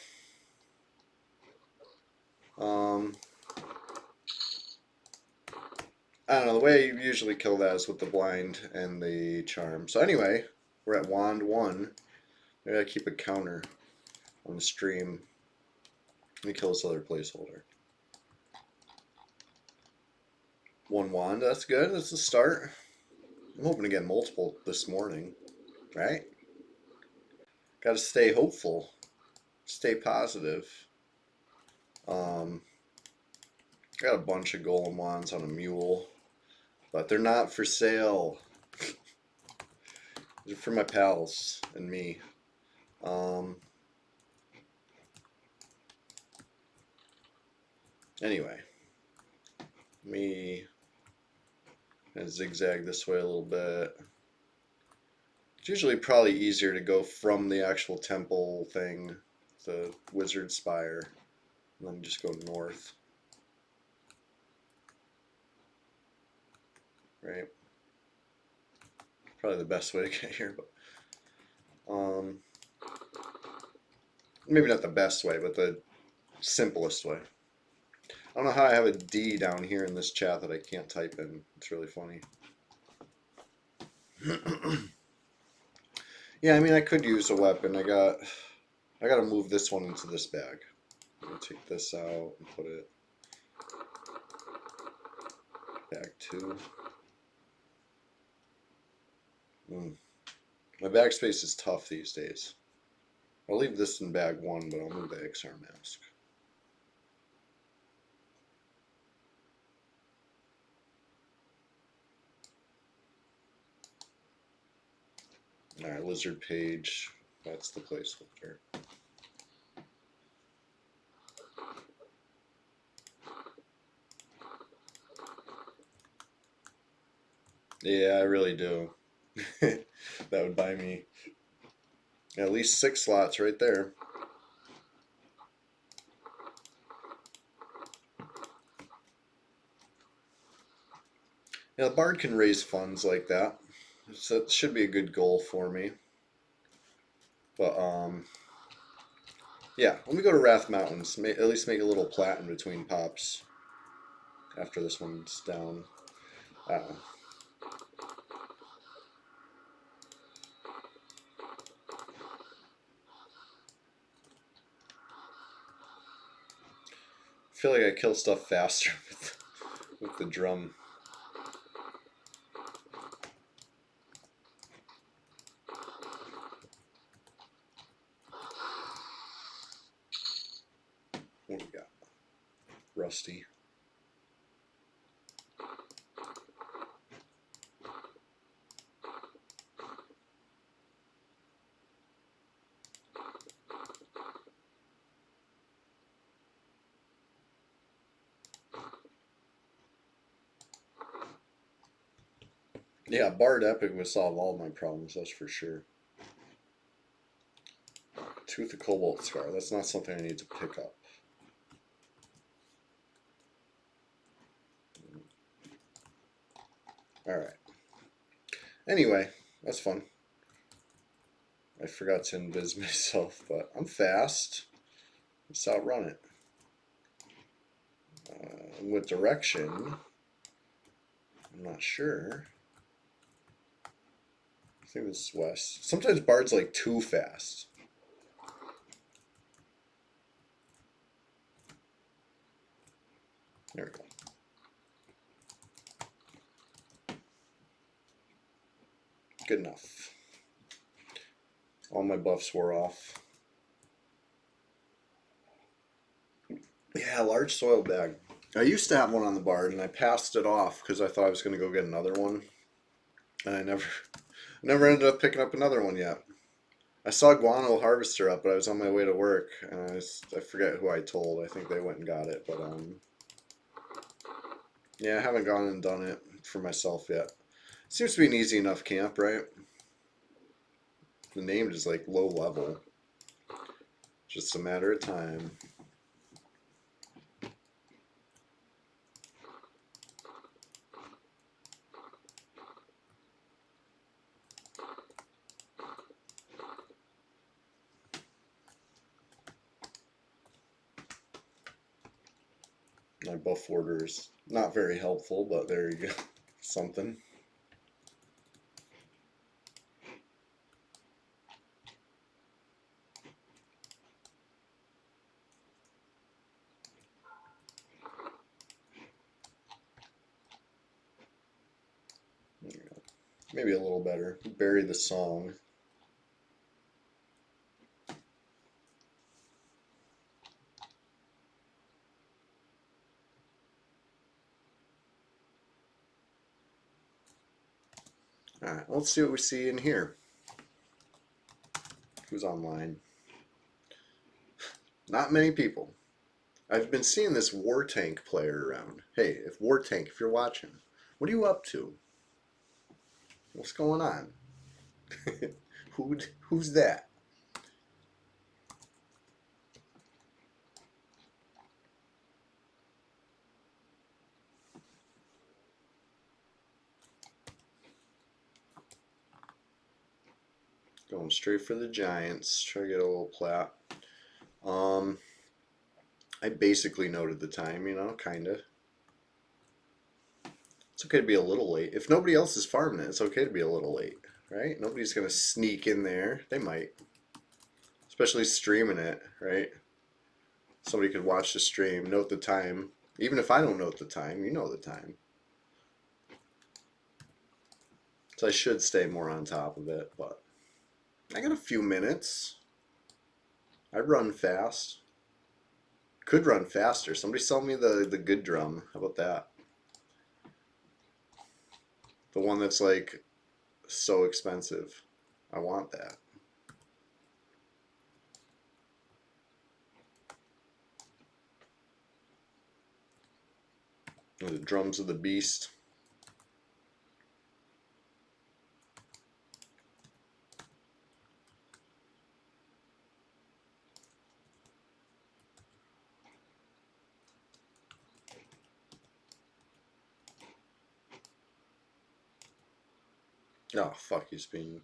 I don't know, the way you usually kill that is with the blind and the charm. So anyway, we're at wand 1. Maybe I keep a counter on the stream. Let me kill this other placeholder. 1 wand, that's good. That's the start. I'm hoping to get multiple this morning, right? Got to stay hopeful, stay positive. Got a bunch of golem wands on a mule, but they're not for sale. They're for my pals and me. Anyway, let me zigzag this way a little bit. It's usually probably easier to go from the actual temple thing, the wizard spire, and then just go north. Right? Probably the best way to get here, but maybe not the best way, but the simplest way. I don't know how I have a D down here in this chat that I can't type in. It's really funny. Yeah, I mean, I could use a weapon. I got to move this one into this bag. I'm gonna take this out and put it bag 2. My bag space is tough these days. I'll leave this in bag 1, but I'll move the XR mask. Alright, lizard page. That's the placeholder. Yeah, I really do. That would buy me at least 6 slots right there. Yeah, the bard can raise funds like that. So it should be a good goal for me. But, yeah, let me go to Wrath Mountains. At least make a little plat in between pops after this one's down. I don't know. I feel like I kill stuff faster with the drum. What do we got? Rusty. Yeah, Bard Epic would solve all my problems, that's for sure. Tooth of Cobalt Scar, that's not something I need to pick up. Alright. Anyway, that's fun. I forgot to invis myself, but I'm fast. Let's outrun it. With direction, I'm not sure. I think this is west. Sometimes Bard's like too fast. There we go. Good enough. All my buffs wore off. Yeah, large soil bag. I used to have one on the Bard and I passed it off because I thought I was going to go get another one. And I never ended up picking up another one yet. I saw Guano Harvester up, but I was on my way to work and I forget who I told. I think they went and got it, but yeah, I haven't gone and done it for myself yet. Seems to be an easy enough camp, right? The name is like low level. Just a matter of time. My buff order is not very helpful, but there you go. Something. There you go. Maybe a little better. Bury the song. Alright, let's see what we see in here. Who's online? Not many people. I've been seeing this War Tank player around. Hey, if War Tank, if you're watching, what are you up to? What's going on? Who's that? Going straight for the Giants. Try to get a little plat. I basically noted the time, you know, kinda. It's okay to be a little late. If nobody else is farming it, it's okay to be a little late, right? Nobody's gonna sneak in there. They might. Especially streaming it, right? Somebody could watch the stream, note the time. Even if I don't note the time, you know the time. So I should stay more on top of it, but I got a few minutes. I run fast. Could run faster. Somebody sell me the good drum. How about that? The one that's like so expensive. I want that. The drums of the beast. Oh, fuck, he's being...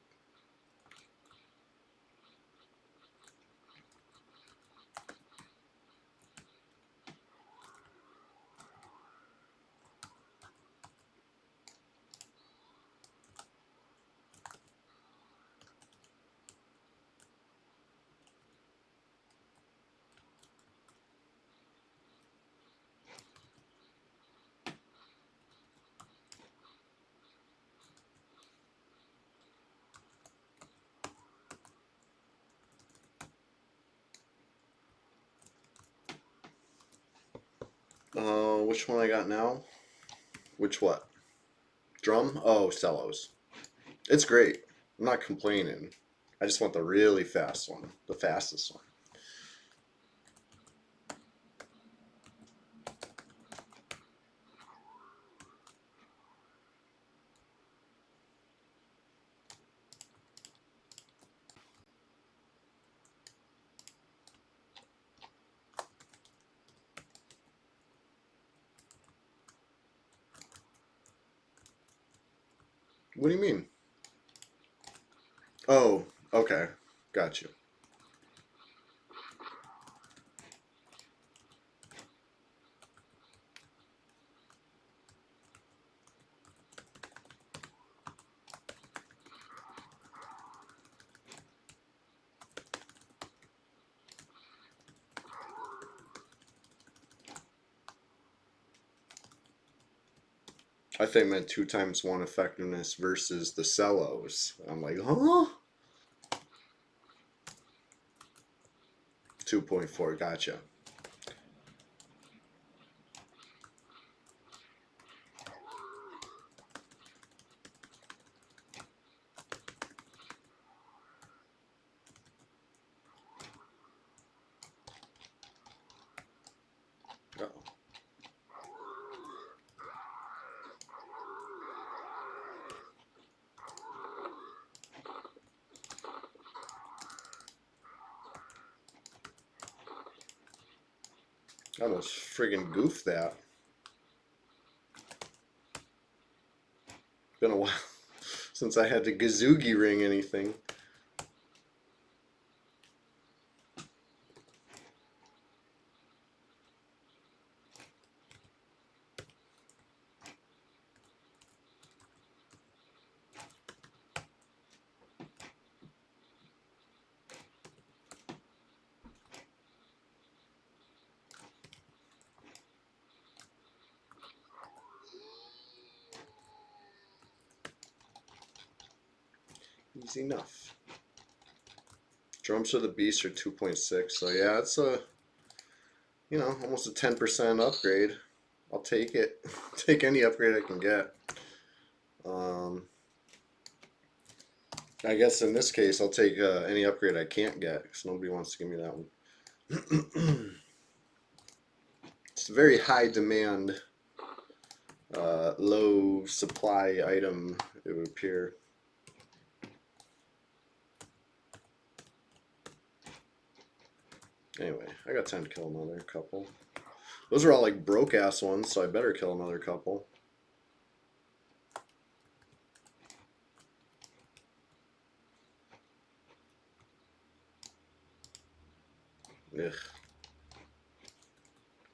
which one I got now? Which what? Drum? Oh, cellos. It's great. I'm not complaining. I just want the really fast one. The fastest one. What do you mean? Oh, okay. Got you. I think meant 2 times 1 effectiveness versus the cellos. I'm like, huh? 2.4, gotcha. Uh-oh. I almost friggin' goofed that. Been a while since I had to Gazoogie ring anything. Easy enough. Drums of the Beast are 2.6, so yeah, it's a, you know, almost a 10% upgrade. I'll take it. Take any upgrade I can get. I guess in this case, I'll take any upgrade I can't get, because nobody wants to give me that one. It's a very high demand, low supply item, it would appear. Anyway, I got time to kill another couple. Those are all like broke ass ones, so I better kill another couple. Ugh.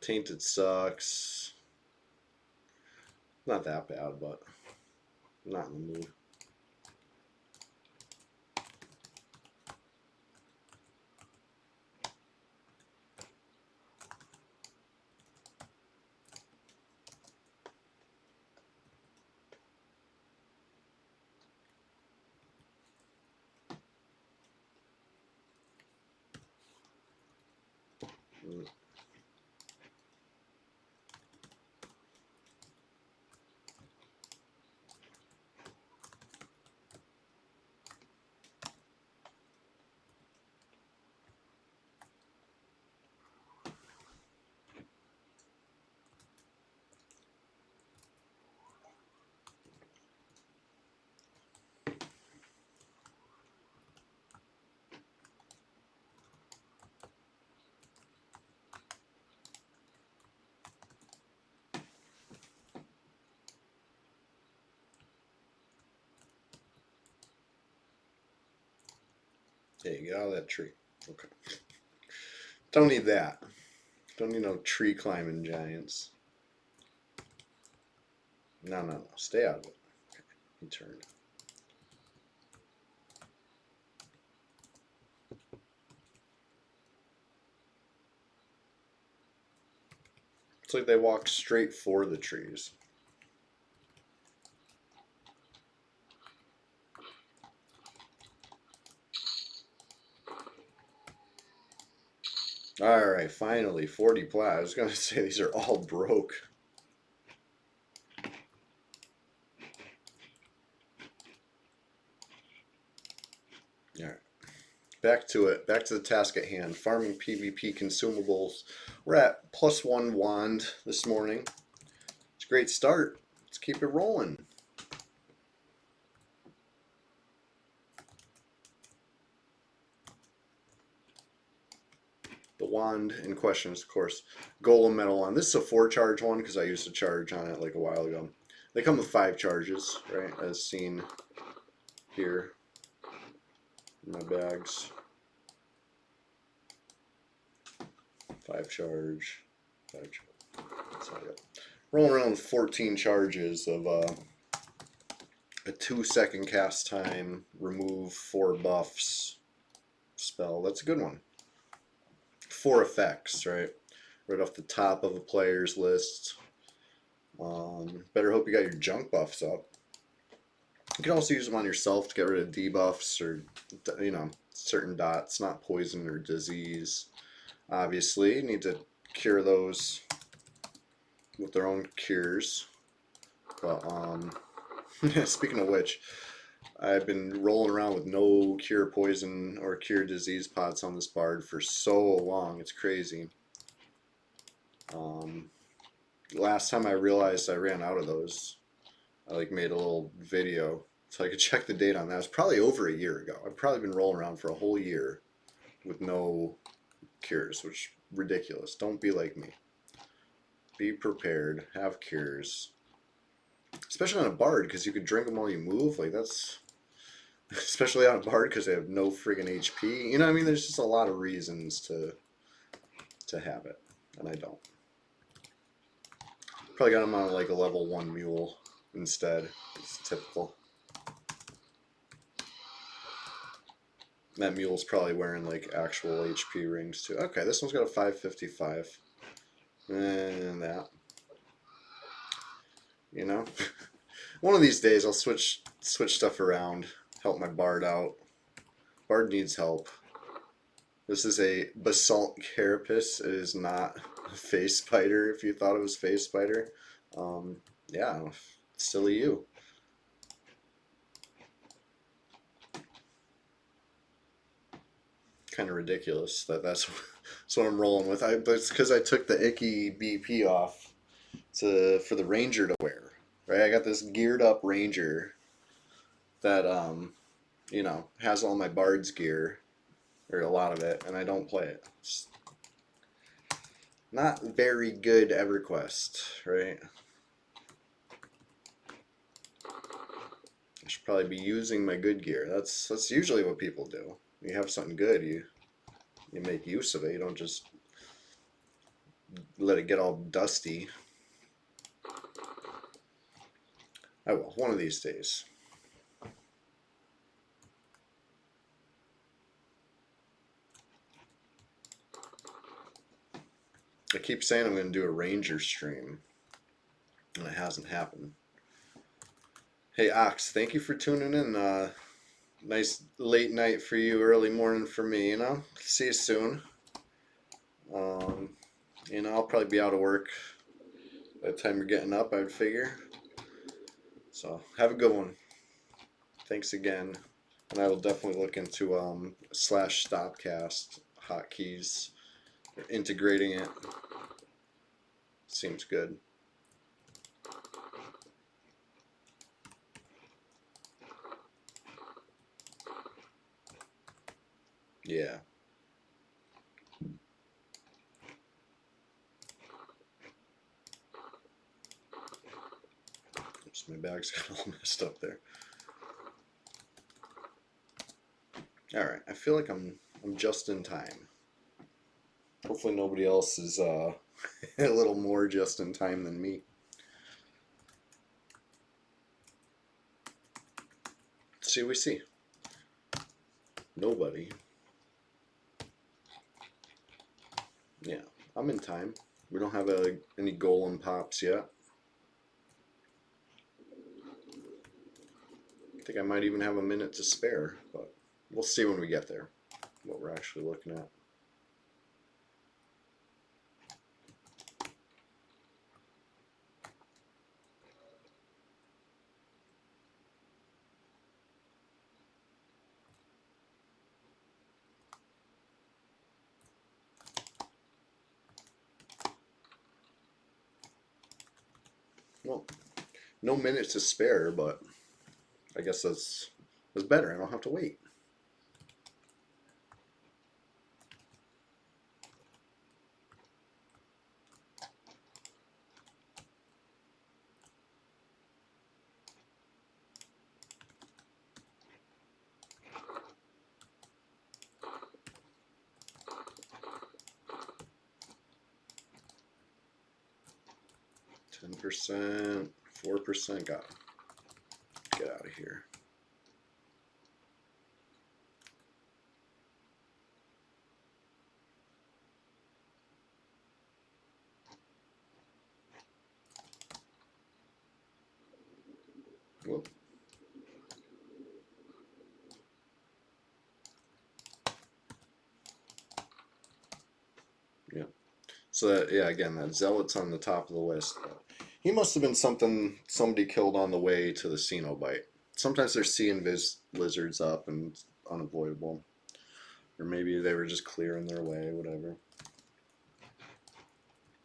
Tainted sucks. Not that bad, but not in the mood. Hey, get out of that tree. Okay. Don't need that. Don't need no tree climbing giants. No, no, no. Stay out of it. Okay. He turned. It's like they walked straight for the trees. Alright, finally, 40 plat. I was going to say these are all broke. Alright. Back to it. Back to the task at hand. Farming PvP consumables. We're at +1 wand this morning. It's a great start. Let's keep it rolling. The wand in question is, of course, golem metal wand. This is a 4 charge one because I used to charge on it like a while ago. They come with 5 charges, right? As seen here in my bags. 5 charge. 5 charge. That's how I got. Rolling around with 14 charges of a 2-second cast time, remove 4 buffs spell. That's a good one. 4 effects, right? Right off the top of a player's list. Better hope you got your junk buffs up. You can also use them on yourself to get rid of debuffs or, you know, certain dots, not poison or disease. Obviously, you need to cure those with their own cures. But, speaking of which, I've been rolling around with no cure poison or cure disease pots on this bard for so long. It's crazy. Last time I realized I ran out of those, I like made a little video so I could check the date on that. It was probably over a year ago. I've probably been rolling around for a whole year with no cures, which is ridiculous. Don't be like me. Be prepared. Have cures. Especially on a bard, because you could drink them while you move. Like, that's... Especially on a bard, because they have no friggin' HP. You know what I mean? There's just a lot of reasons to have it. And I don't. Probably got him on like a level 1 mule instead. It's typical. That mule's probably wearing like actual HP rings too. Okay, this one's got a 555. And that. You know? One of these days I'll switch stuff around. Help my bard out. Bard needs help. This is a basalt carapace. It is not a face spider if you thought it was face spider. Yeah, silly you. Kind of ridiculous that's what I'm rolling with. But it's because I took the icky BP off for the ranger to wear. Right, I got this geared up ranger that you know, has all my bard's gear, or a lot of it, and I don't play it. It's not very good EverQuest, right? I should probably be using my good gear. That's usually what people do. You have something good, you make use of it. You don't just let it get all dusty. I will, one of these days. I keep saying I'm going to do a ranger stream, and it hasn't happened. Hey Ox, thank you for tuning in. Nice late night for you, early morning for me, you know? See you soon. You know, I'll probably be out of work by the time you're getting up, I'd figure. So, have a good one. Thanks again. And I will definitely look into /stopcast hotkeys, integrating it. Seems good. Yeah. Oops, my bag's got all messed up there. Alright, I feel like I'm just in time. Hopefully nobody else is a little more just in time than me. Let's see what we see. Nobody. Yeah, I'm in time. We don't have any golem pops yet. I think I might even have a minute to spare, but we'll see when we get there what we're actually looking at. Well, no minutes to spare, but I guess that's better. I don't have to wait. 10%, 4%, got him. Get out of here. Whoop. Yeah. So that, yeah, again, that zealot's on the top of the list. But he must have been something somebody killed on the way to the Cenobite. Sometimes they're sea invis lizards up and it's unavoidable. Or maybe they were just clearing their way, whatever.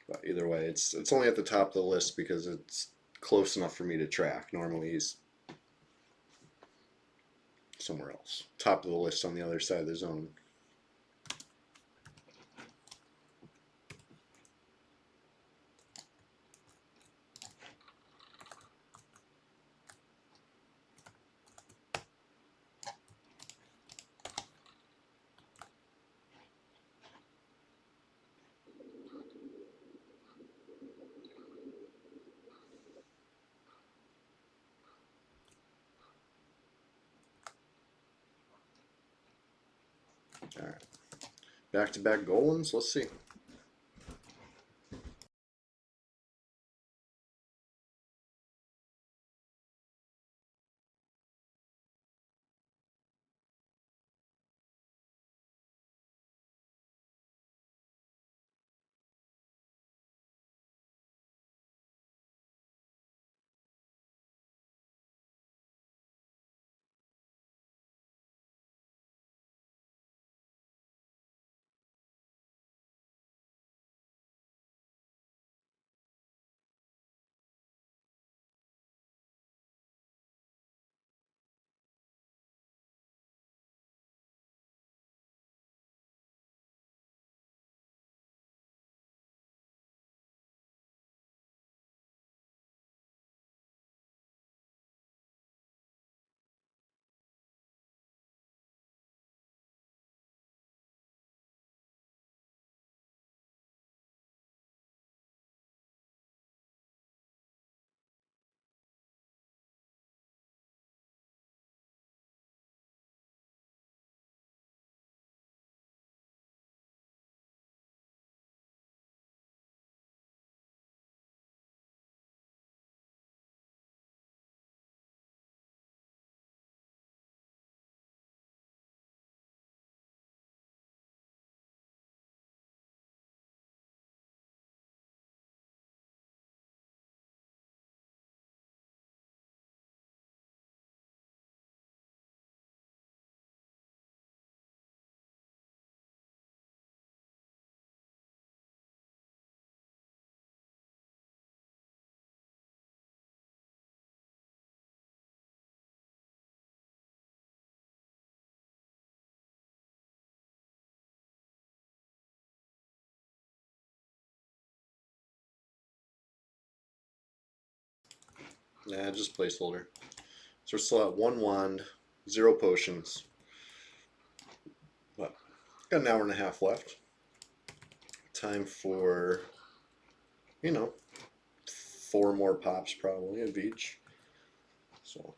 But either way, it's only at the top of the list because it's close enough for me to track. Normally he's somewhere else. Top of the list on the other side of the zone. All right. Back-to-back golems. Let's see. Nah, just placeholder. So we're still at 1 wand, 0 potions. But got an hour and a half left. Time for, you know, 4 more pops probably of each. So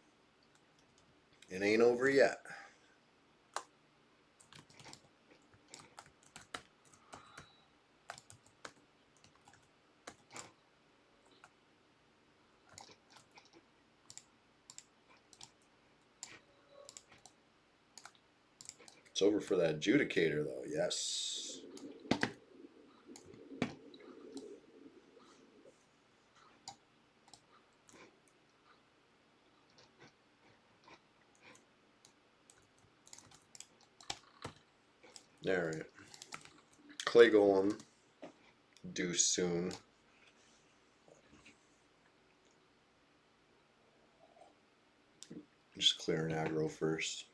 it ain't over yet. It's over for that adjudicator though, yes. Alright. Clay golem due soon. Just clear an aggro first.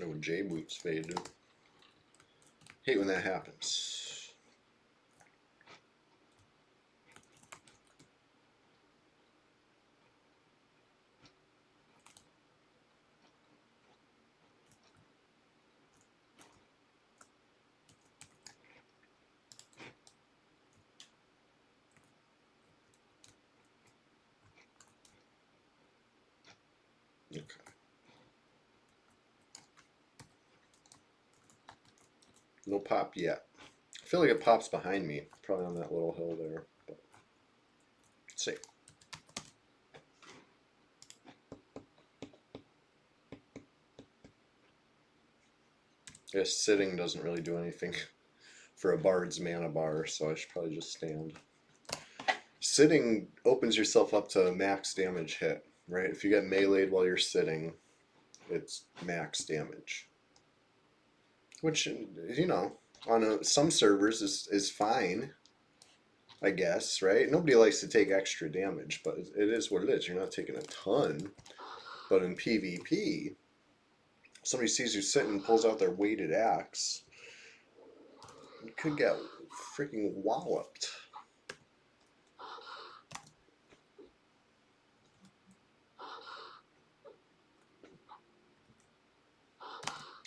No J boots faded. Hate when that happens. Okay. No pop yet. I feel like it pops behind me, probably on that little hill there. But let's see. I guess sitting doesn't really do anything for a bard's mana bar, so I should probably just stand. Sitting opens yourself up to max damage hit, right? If you get meleeed while you're sitting, it's max damage. Which, you know, on some servers is fine, I guess, right? Nobody likes to take extra damage, but it is what it is. You're not taking a ton. But in PvP, somebody sees you sitting and pulls out their weighted axe, you could get freaking walloped.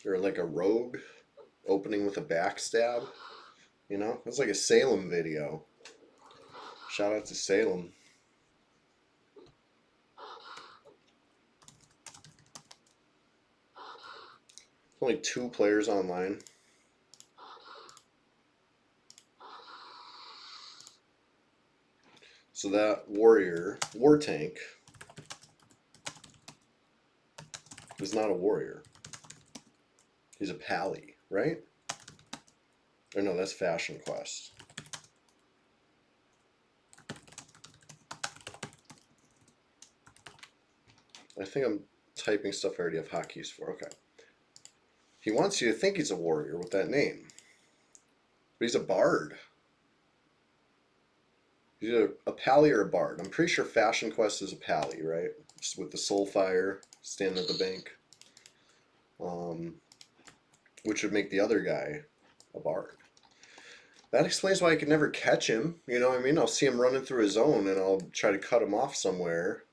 Or like a rogue opening with a backstab. You know? It's like a Salem video. Shout out to Salem. Only 2 players online. So that warrior, war tank, is not a warrior. He's a pally, right? Or no, that's Fashion Quest. I think I'm typing stuff I already have hotkeys for. Okay. He wants you to think he's a warrior with that name. But he's a bard. He's either a pally or a bard. I'm pretty sure Fashion Quest is a pally, right? Just with the Soulfire standing at the bank. Which would make the other guy a bard. That explains why I could never catch him. You know what I mean? I'll see him running through his zone and I'll try to cut him off somewhere.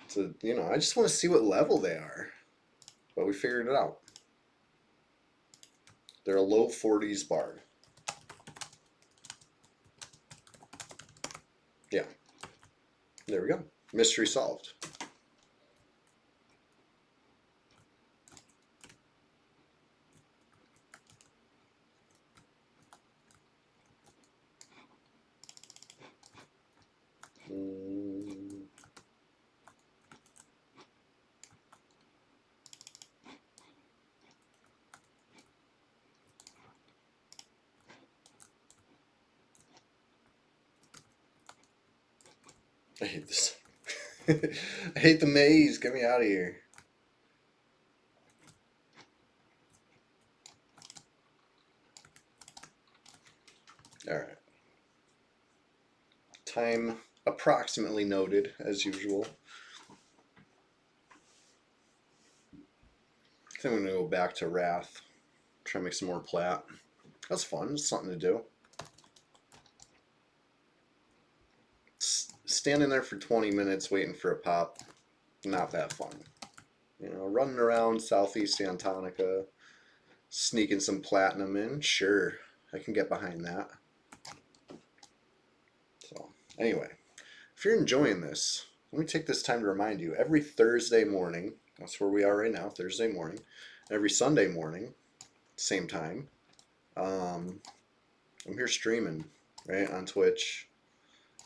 So, you know, I just want to see what level they are. But we figured it out. They're a low 40s bard. Yeah. There we go. Mystery solved. I hate this. I hate the maze. Get me out of here. Alright. Time approximately noted, as usual. I think I'm going to go back to Wrath. Try to make some more plat. That's fun. It's something to do. Standing there for 20 minutes waiting for a pop, not that fun. You know, running around Southeast Antonica, sneaking some platinum in, sure, I can get behind that. So, anyway, if you're enjoying this, let me take this time to remind you, every Thursday morning, that's where we are right now, Thursday morning, every Sunday morning, same time, I'm here streaming, right, on Twitch.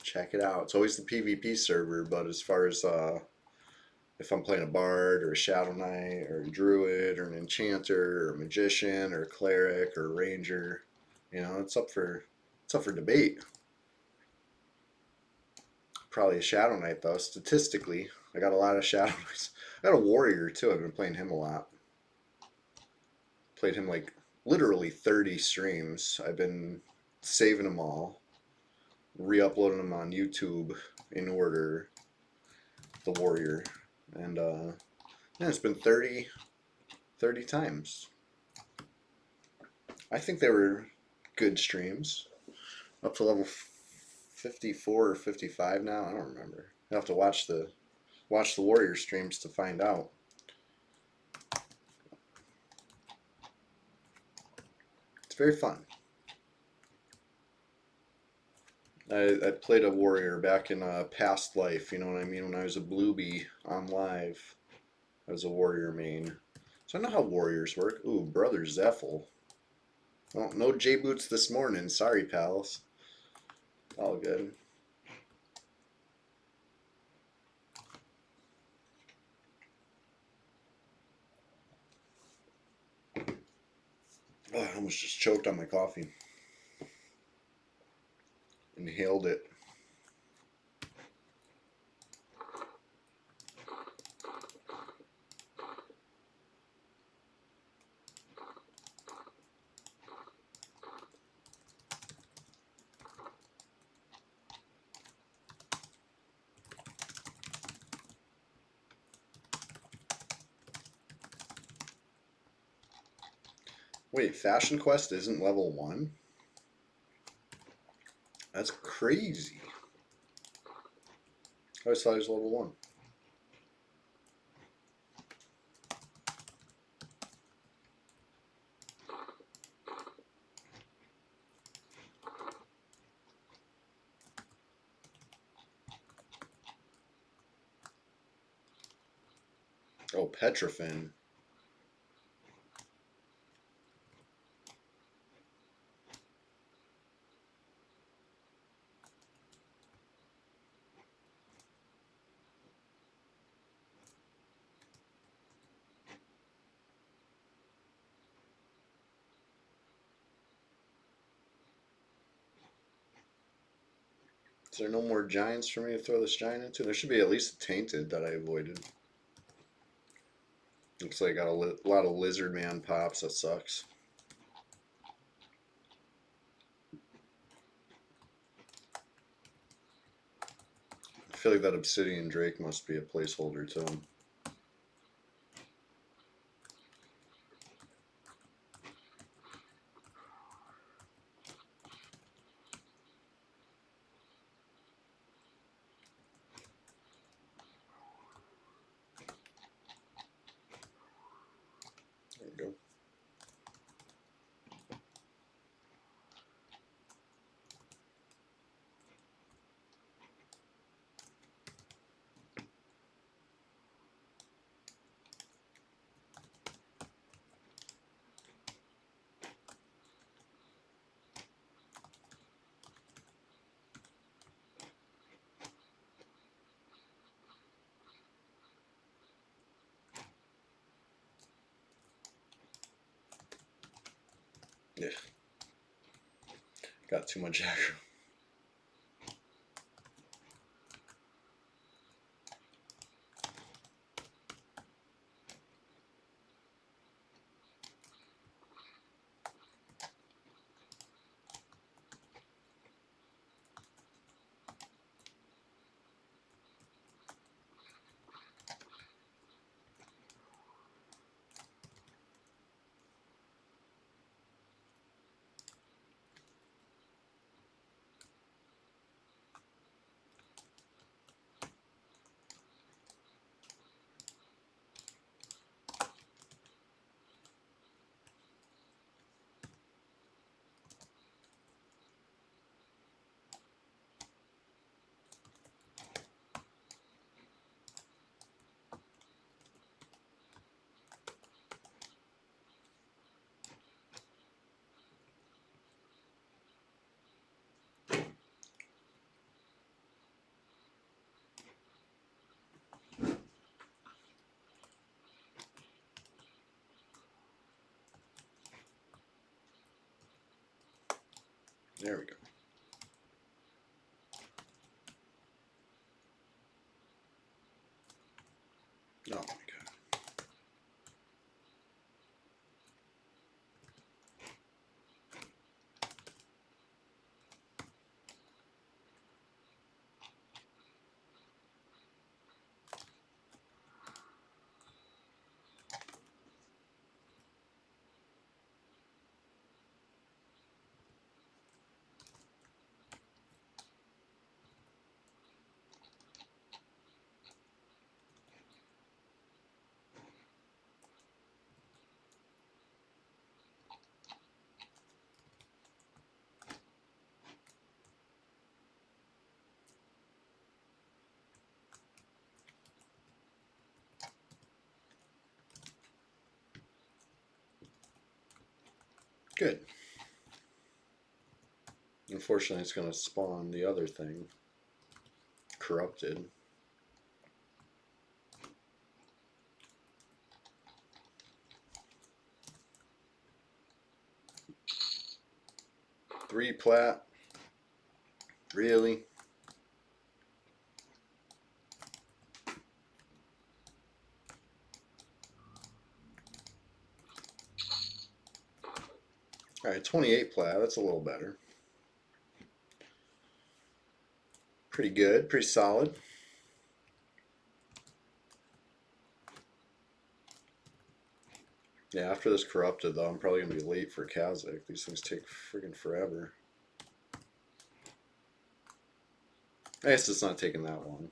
Check it out. It's always the PvP server, but as far as if I'm playing a bard or a shadow knight or a druid or an enchanter or a magician or a cleric or a ranger, you know, it's up for debate. Probably a shadow knight though. Statistically, I got a lot of shadow knights. I got a warrior too. I've been playing him a lot. Played him like literally 30 streams. I've been saving them all, re-uploading them on YouTube in order. The warrior, and yeah, it's been 30 30 times. I think they were good streams. Up to level 54 or 55 now. I don't remember. You'll have to watch the warrior streams to find out. It's very fun. I played a warrior back in a past life, you know what I mean? When I was a bluebie on live, I was a warrior main. So I know how warriors work. Ooh, brother Zeffel. Well, no J-boots this morning. Sorry, pals. All good. Oh, I almost just choked on my coffee. Inhaled it. Wait, Fashion Quest isn't level 1? That's crazy. I always thought it was level 1. Oh, Petrofin. Is there no more giants for me to throw this giant into? There should be at least a tainted that I avoided. Looks like I got a lot of lizard man pops. That sucks. I feel like that obsidian drake must be a placeholder too. There we go. Yeah. Got too much aggro. There we go. Oh my god. Good. Unfortunately, it's going to spawn the other thing. Corrupted. Three plat. Really? Alright, 28 plat. That's a little better. Pretty good. Pretty solid. Yeah, after this corrupted, though, I'm probably going to be late for cazic. These things take friggin' forever. I guess it's not taking that long.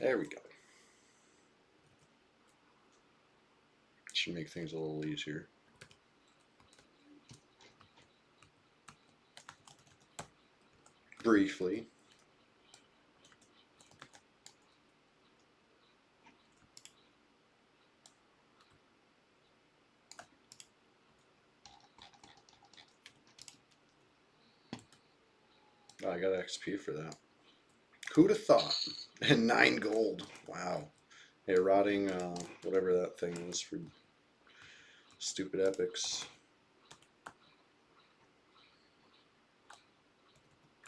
There we go. Should make things a little easier. Briefly. Oh, I got XP for that. Who'd have thought? And 9 gold. Wow. Hey, rotting, whatever that thing is for stupid epics.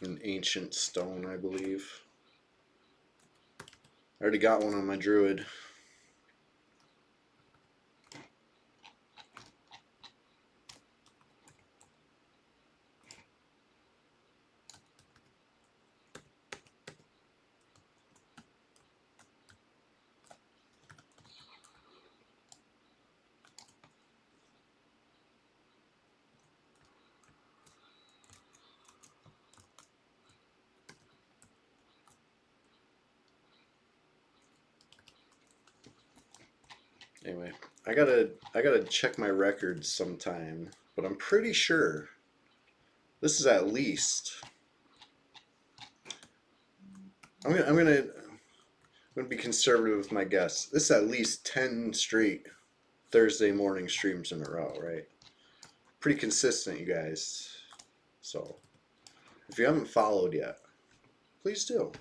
An ancient stone, I believe. I already got one on my druid. Anyway, I gotta check my records sometime, but I'm pretty sure this is at least. I'm gonna be conservative with my guess. This is at least 10 straight Thursday morning streams in a row, right? Pretty consistent, you guys. So if you haven't followed yet, please do.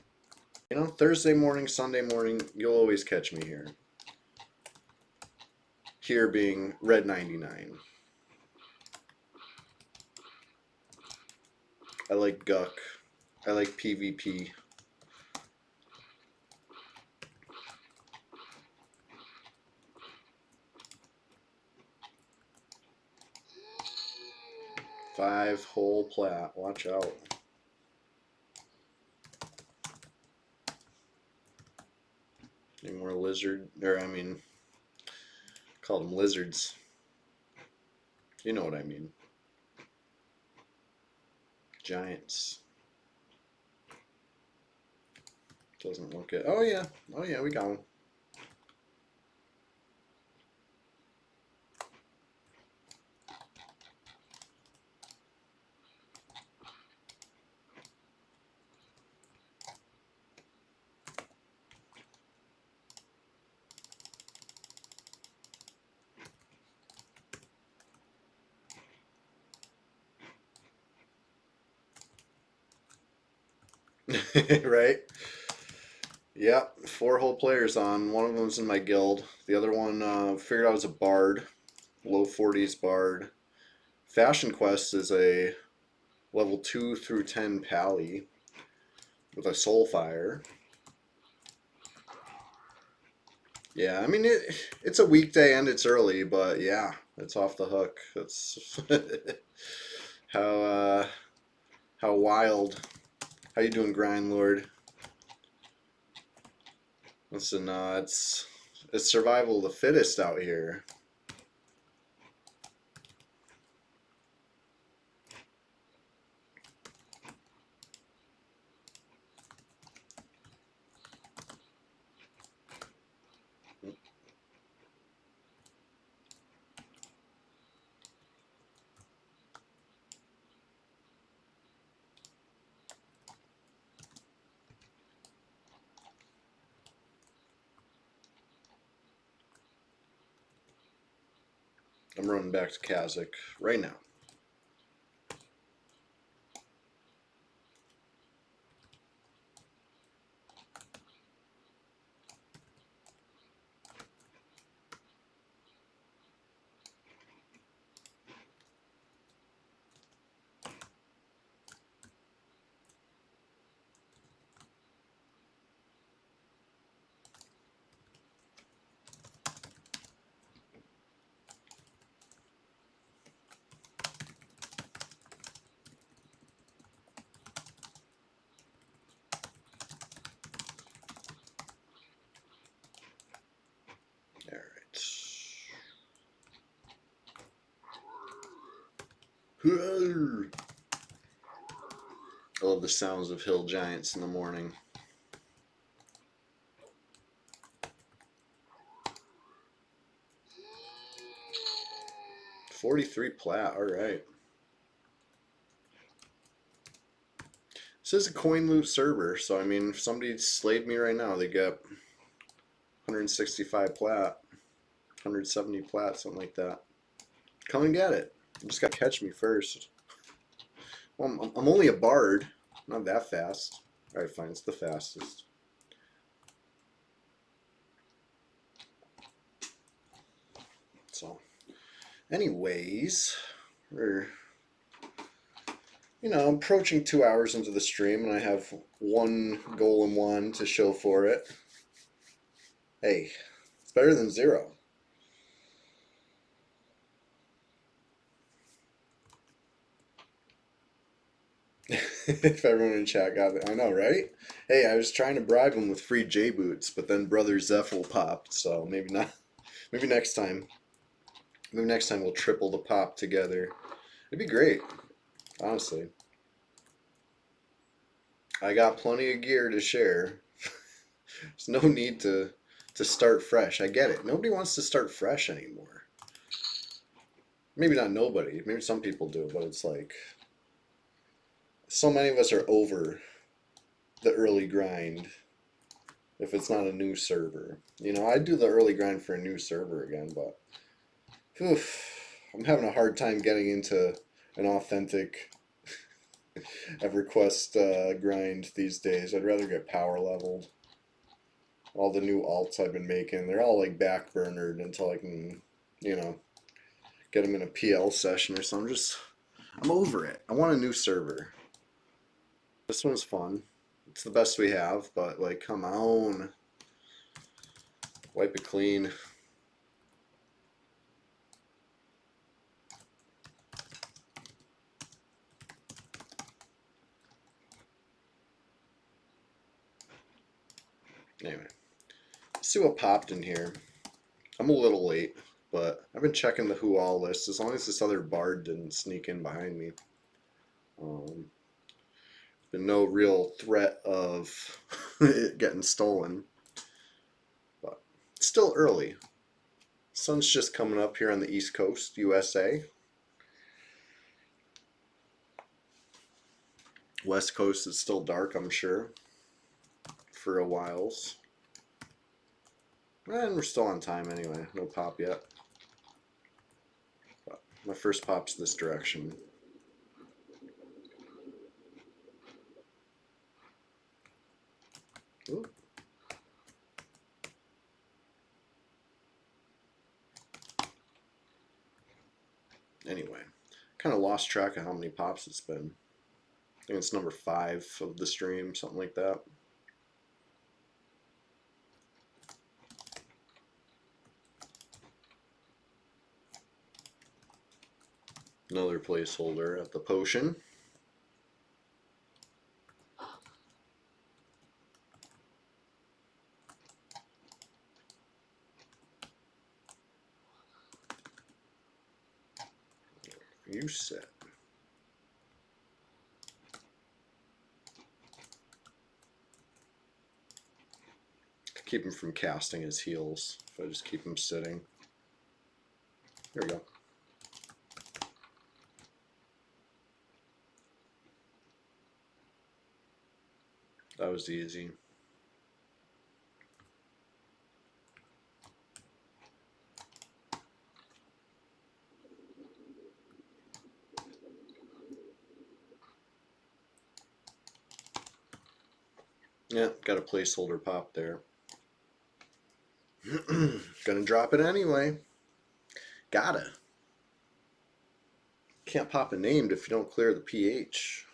You know, Thursday morning, Sunday morning, you'll always catch me here. Here being Red 99. I like Guck. I like PvP. Five whole plat. Watch out. Any more lizard, or I mean, call them lizards. You know what I mean. Giants. Doesn't look it. Oh yeah, we got one. Right? Yep, 4 whole players on. One of them's in my guild. The other one figured out was a bard, low 40s bard. Fashion Quest is a level 2 through 10 pally with a soulfire. Yeah, I mean it's a weekday and it's early, but yeah, it's off the hook. It's how how wild. How you doing, Grind Lord? Listen, it's survival of the fittest out here. I'm running back to Cazic right now. Alright. I love the sounds of hill giants in the morning. 43 plat, alright. This is a coin loot server, so I mean, if somebody slayed me right now, they get 165 plat, 170 plat, something like that. Come and get it. You just gotta catch me first. Well, I'm only a bard, not that fast. Alright, fine, it's the fastest. So, anyways, we're, you know, approaching 2 hours into the stream, and I have one golem one to show for it. Hey, it's better than 0. If everyone in chat got it, I know, right? Hey, I was trying to bribe him with free J boots, but then Brother Zephyl popped, so maybe not. Maybe next time. Maybe next time we'll triple the pop together. It'd be great, honestly. I got plenty of gear to share. There's no need to start fresh. I get it. Nobody wants to start fresh anymore. Maybe not nobody. Maybe some people do, but it's like so many of us are over the early grind if it's not a new server. You know, I'd do the early grind for a new server again, but I'm having a hard time getting into an authentic EverQuest grind these days. I'd rather get power leveled. All the new alts I've been making, they're all like backburnered until I can, you know, get them in a PL session or something. I'm over it. I want a new server. This one's fun. It's the best we have, but like, come on. Wipe it clean. Anyway, let's see what popped in here. I'm a little late, but I've been checking the who all list as long as this other bard didn't sneak in behind me. Been no real threat of it getting stolen, but it's still early. Sun's just coming up here on the East Coast, USA. West Coast is still dark, I'm sure, for a whiles. And we're still on time anyway. No pop yet. But my first pop's this direction. Ooh. Anyway, kind of lost track of how many pops it's been. I think it's number 5 of the stream, something like that. Another placeholder at the potion. You set. Keep him from casting his heals if I just keep him sitting. There we go. That was easy. Yeah, got a placeholder pop there. Gonna drop it anyway. Gotta. Can't pop a named if you don't clear the pH.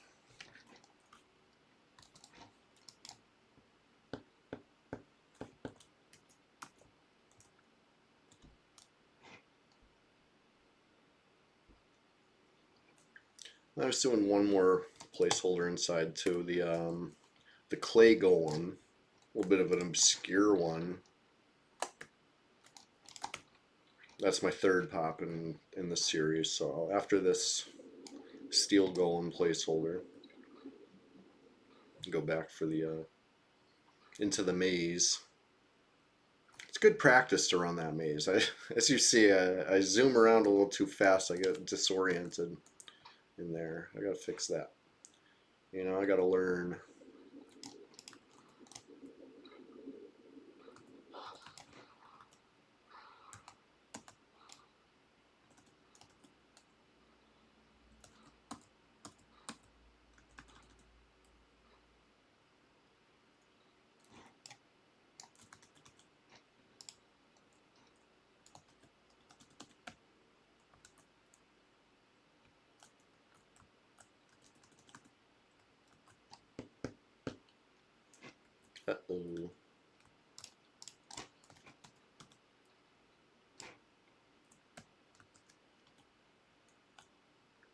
I was doing one more placeholder inside too. The clay golem, a little bit of an obscure one. That's my 3rd pop in the series. So after this steel golem placeholder, go back for the into the maze. It's good practice to run that maze. As you see, I zoom around a little too fast. I get disoriented in there. I gotta fix that. You know, I gotta learn. Uh-oh.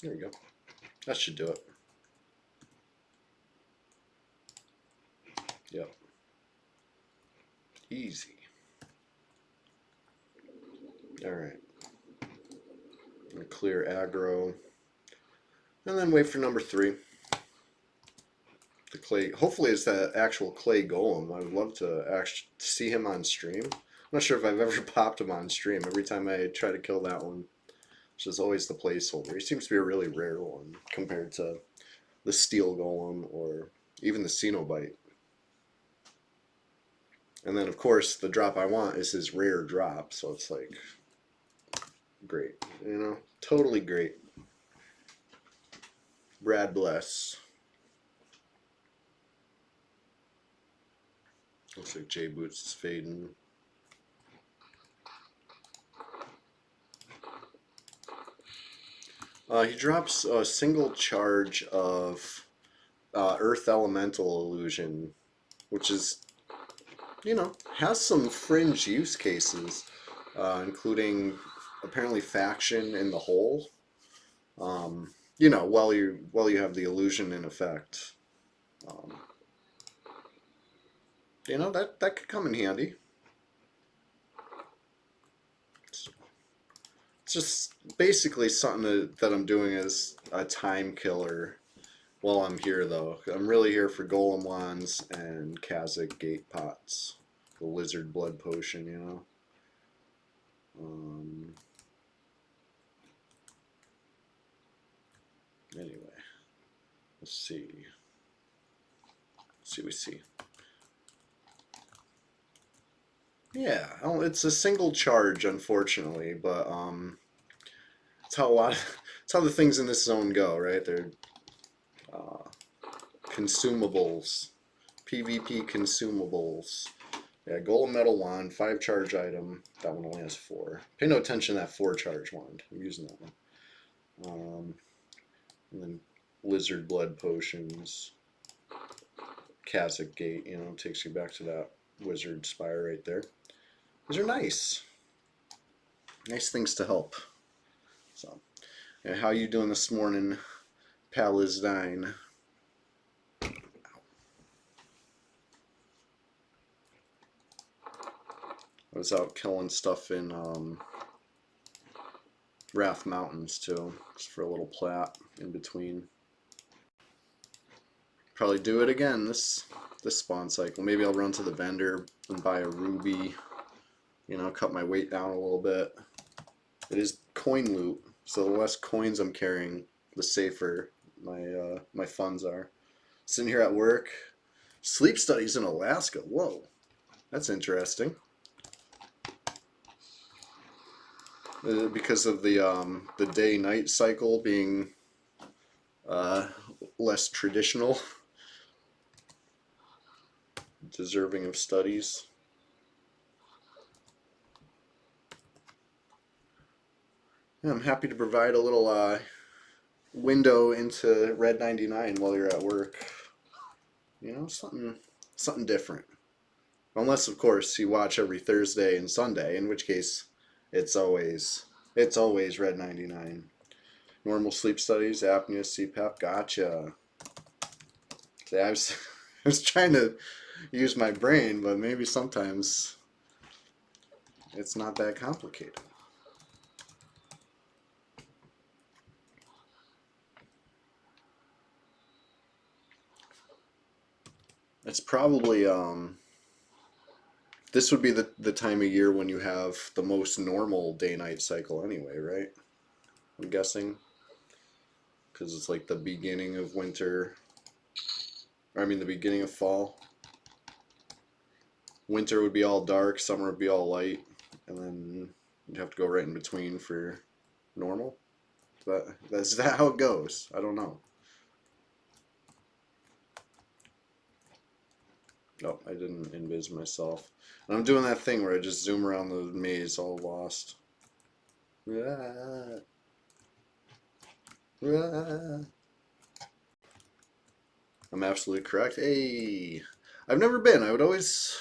There we go. That should do it. Yep. Easy. Alright. Clear aggro. And then wait for number 3. The clay. Hopefully it's that actual clay golem. I would love to actually see him on stream. I'm not sure if I've ever popped him on stream. Every time I try to kill that one, which is always the placeholder. He seems to be a really rare one compared to the steel golem or even the Cenobite. And then of course the drop I want is his rare drop, so it's like great, you know, totally great. Brad bless. Looks like J Boots is fading. He drops a single charge of Earth Elemental Illusion, which is, you know, has some fringe use cases, including apparently faction in the hole. You know, while you have the illusion in effect, you know, that could come in handy. It's just basically something that I'm doing as a time killer while I'm here, though. I'm really here for golem wands and cazic gate pots, the lizard blood potion, you know. Anyway, let's see. Let's see what we see. Yeah, it's a single charge, unfortunately, but it's how it's how the things in this zone go, right? They're consumables. PvP consumables. Yeah, golem metal wand, 5 charge item. That one only has 4. Pay no attention to that 4 charge wand. I'm using that one. And then lizard blood potions. Cazic gate, you know, takes you back to that wizard spire right there. These are nice. Nice things to help. So, and how you doing this morning, Palestine? I was out killing stuff in Wrath Mountains too, just for a little plat in between. Probably do it again this spawn cycle. Maybe I'll run to the vendor and buy a ruby. You know, cut my weight down a little bit. It is coin loot, so the less coins I'm carrying, the safer my funds are. Sitting here at work, sleep studies in Alaska. Whoa, that's interesting. Because of the day-night cycle being less traditional, deserving of studies. Yeah, I'm happy to provide a little window into Red 99 while you're at work. You know, something different. Unless, of course, you watch every Thursday and Sunday, in which case it's always Red 99. Normal sleep studies, apnea, CPAP, gotcha. See, I was trying to use my brain, but maybe sometimes it's not that complicated. It's probably this would be the time of year when you have the most normal day-night cycle anyway, right? I'm guessing. Because it's like the beginning of winter. Or I mean the beginning of fall. Winter would be all dark, summer would be all light, and then you'd have to go right in between for normal. Is that how it goes? I don't know. Nope, I didn't invis myself. And I'm doing that thing where I just zoom around the maze all lost. I'm absolutely correct. Hey, I've never been. I would always...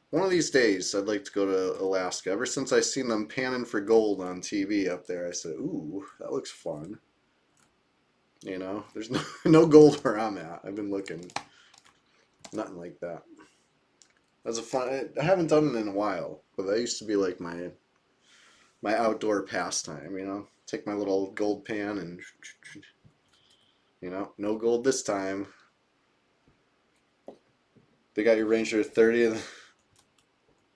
One of these days, I'd like to go to Alaska. Ever since I seen them panning for gold on TV up there, I said, ooh, that looks fun. You know, there's no gold where I'm at. I've been looking. Nothing like that. That's a fun. I haven't done it in a while, but that used to be like my outdoor pastime. You know, take my little gold pan and, you know, no gold this time. They got your Ranger 30,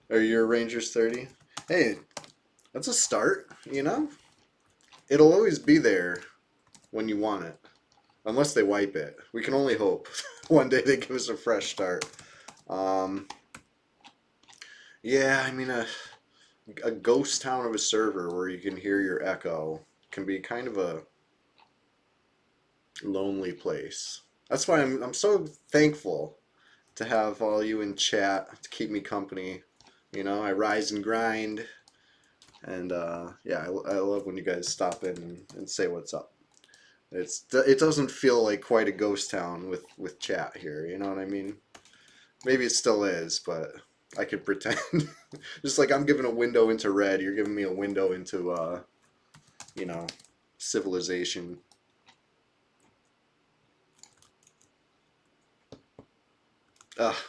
or your Ranger's 30. Hey, that's a start. You know, it'll always be there when you want it, unless they wipe it. We can only hope one day they give us a fresh start. Yeah, I mean a ghost town of a server where you can hear your echo can be kind of a lonely place. That's why I'm so thankful to have all you in chat to keep me company. You know, I rise and grind, and yeah, I love when you guys stop in and say what's up. It doesn't feel like quite a ghost town with chat here. You know what I mean? Maybe it still is, but I could pretend. Just like I'm giving a window into Red, you're giving me a window into, you know, civilization.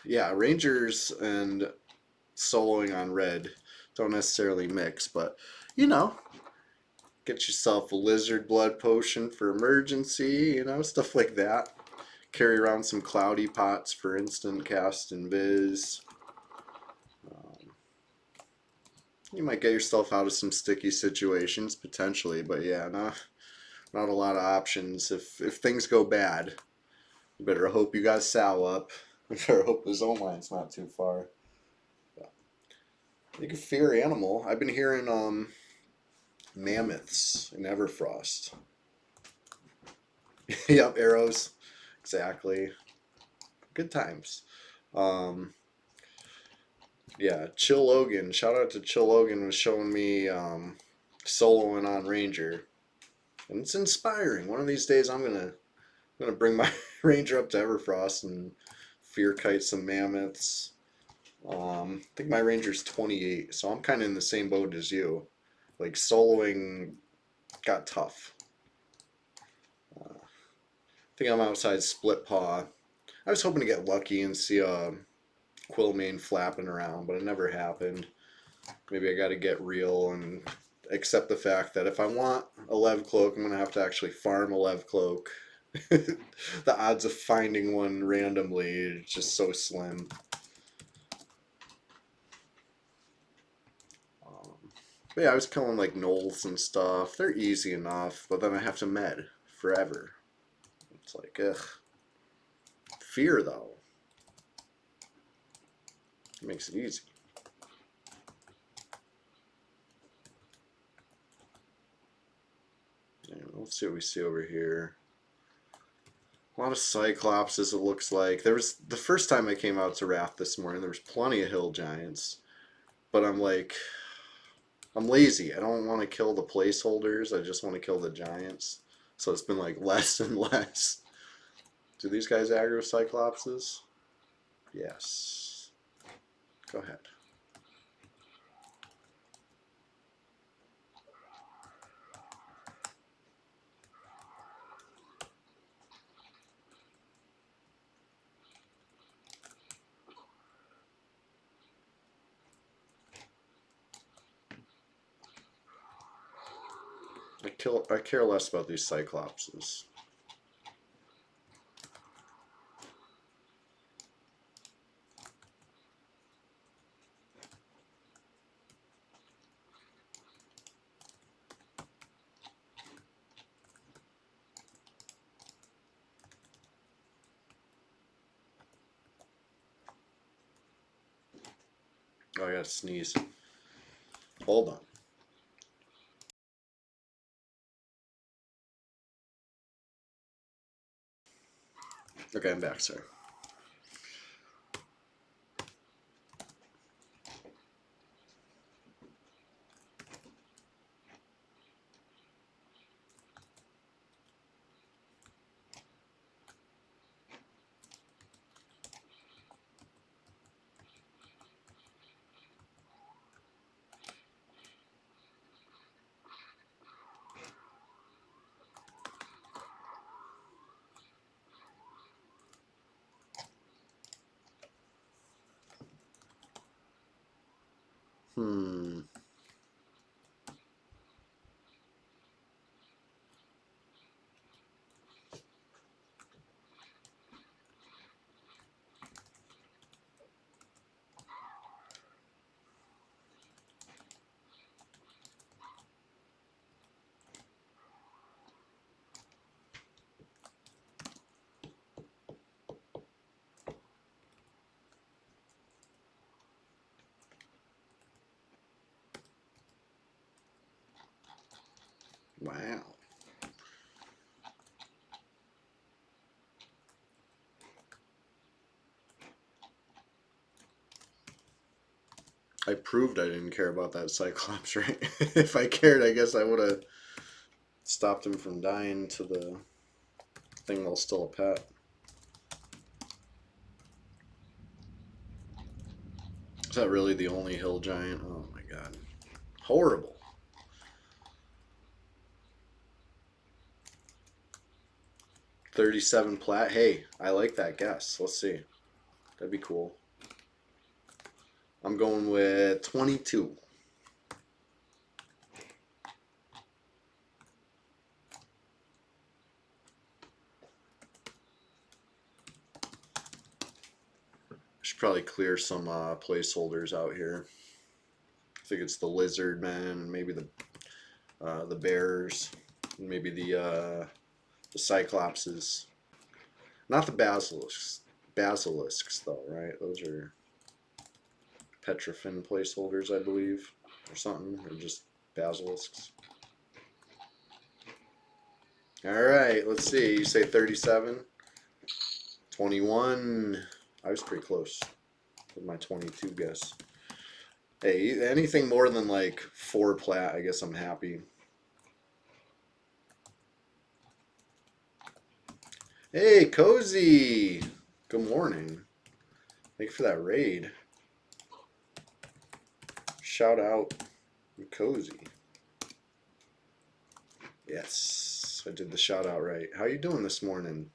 Yeah, Rangers and soloing on Red don't necessarily mix, but, you know, get yourself a lizard blood potion for emergency, you know, stuff like that. Carry around some cloudy pots for instant cast and viz. You might get yourself out of some sticky situations potentially, but yeah, not a lot of options. If things go bad, you better hope you got Sal up. You better hope the zone line's not too far. Yeah. You can fear animal. I've been hearing mammoths in Everfrost. Yep, arrows. Exactly. good times. Yeah, Chill Logan. Shout out to Chill Logan was showing me soloing on Ranger, and it's inspiring. One of these days, I'm gonna bring my Ranger up to Everfrost and fear kite some mammoths. I think my Ranger's 28, so I'm kind of in the same boat as you. Like soloing got tough. I think I'm outside Split Paw. I was hoping to get lucky and see a Quillmane flapping around, but it never happened. Maybe I got to get real and accept the fact that if I want a Lev Cloak, I'm going to have to actually farm a Lev Cloak. The odds of finding one randomly is just so slim. But yeah, I was killing like gnolls and stuff. They're easy enough, but then I have to med forever. It's like, ugh. Fear, though. It makes it easy. Yeah, let's see what we see over here. A lot of Cyclopses, it looks like. There was, the first time I came out to Wrath this morning, there was plenty of Hill Giants. But I'm like, I'm lazy. I don't want to kill the placeholders. I just want to kill the Giants. So it's been like less and less. Do these guys aggro Cyclopses? Yes. Go ahead. I care less about these Cyclopses. Oh, I gotta sneeze. Hold on. Okay, I'm back, sir. Wow. I proved I didn't care about that Cyclops, right? If I cared, I guess I would have stopped him from dying to the thing while still a pet. Is that really the only hill giant? Oh my god. Horrible. $37 plat. Hey, I like that guess. Let's see. That'd be cool. I'm going with 22. Should probably clear some placeholders out here. I think it's the lizard men, maybe the bears, maybe the cyclopses. Not the basilisks though, right? Those are petrifin placeholders, I believe, or something, or just basilisks. All right, let's see. You say 37, 21. I was pretty close with my 22 guess. Hey, anything more than like 4 plat, I guess I'm happy. Hey, Cozy! Good morning. Thank you for that raid. Shout out Cozy. Yes, I did the shout out right. How you doing this morning?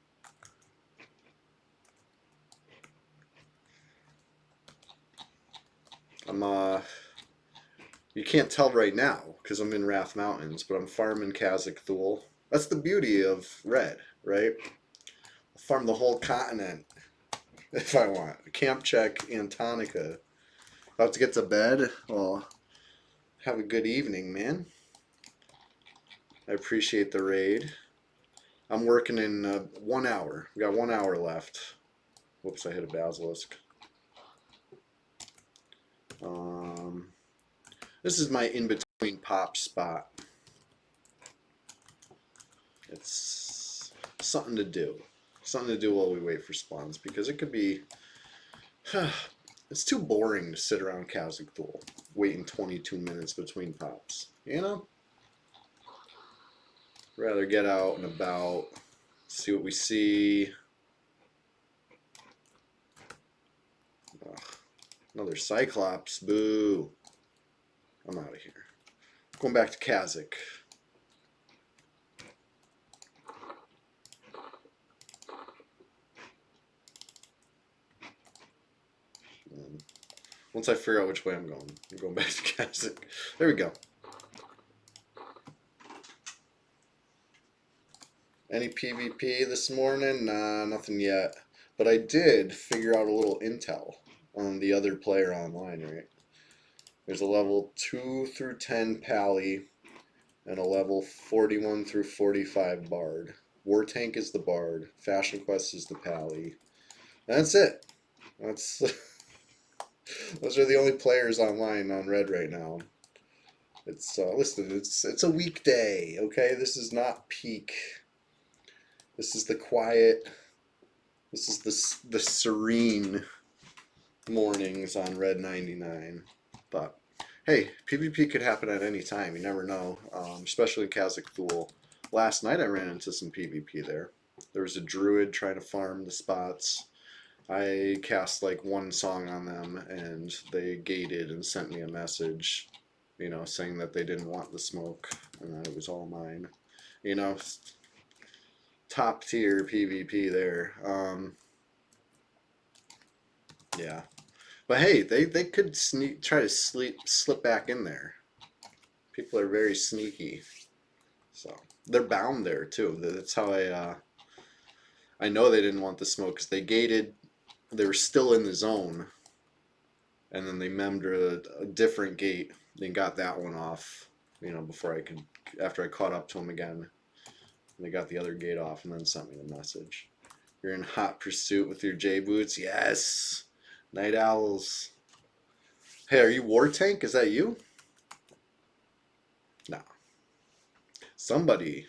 You can't tell right now because I'm in Wrath Mountains, but I'm farming Cazic Thule. That's the beauty of red, right? I'll farm the whole continent if I want. Camp check Antonica. About to get to bed. Well, have a good evening, man. I appreciate the raid. I'm working in 1 hour. We got 1 hour left. Whoops, I hit a basilisk. This is my in-between pop spot. It's something to do. Something to do while we wait for spawns, because it could be... it's too boring to sit around Cazic Thule waiting 22 minutes between pops. You know? Rather get out and about, see what we see. Ugh, another Cyclops. Boo. I'm out of here. Going back to Cazic. Once I figure out which way I'm going back to Cazic. There we go. Any PvP this morning? Nah, nothing yet. But I did figure out a little intel on the other player online, right? There's a level 2 through 10 Pally and a level 41 through 45 Bard. War Tank is the Bard. Fashion Quest is the Pally. And that's it. That's those are the only players online on Red right now. It's listen, it's a weekday, okay? This is not peak. This is the quiet. This is the serene mornings on Red 99. But hey, PvP could happen at any time. You never know, especially in Cazic Thule. Last night I ran into some PvP there. There was a druid trying to farm the spots. I cast like 1 song on them, and they gated and sent me a message, you know, saying that they didn't want the smoke and that it was all mine. You know, top tier PvP there. Yeah. But hey, they could try to slip back in there. People are very sneaky, so they're bound there too. That's how I know they didn't want the smoke, because they gated. They were still in the zone, and then they memmed a different gate. They got that one off, you know, before I could. After I caught up to them again, they got the other gate off, and then sent me the message. You're in hot pursuit with your J boots. Yes. Night owls. Hey, are you War Tank? Is that you? No. Somebody's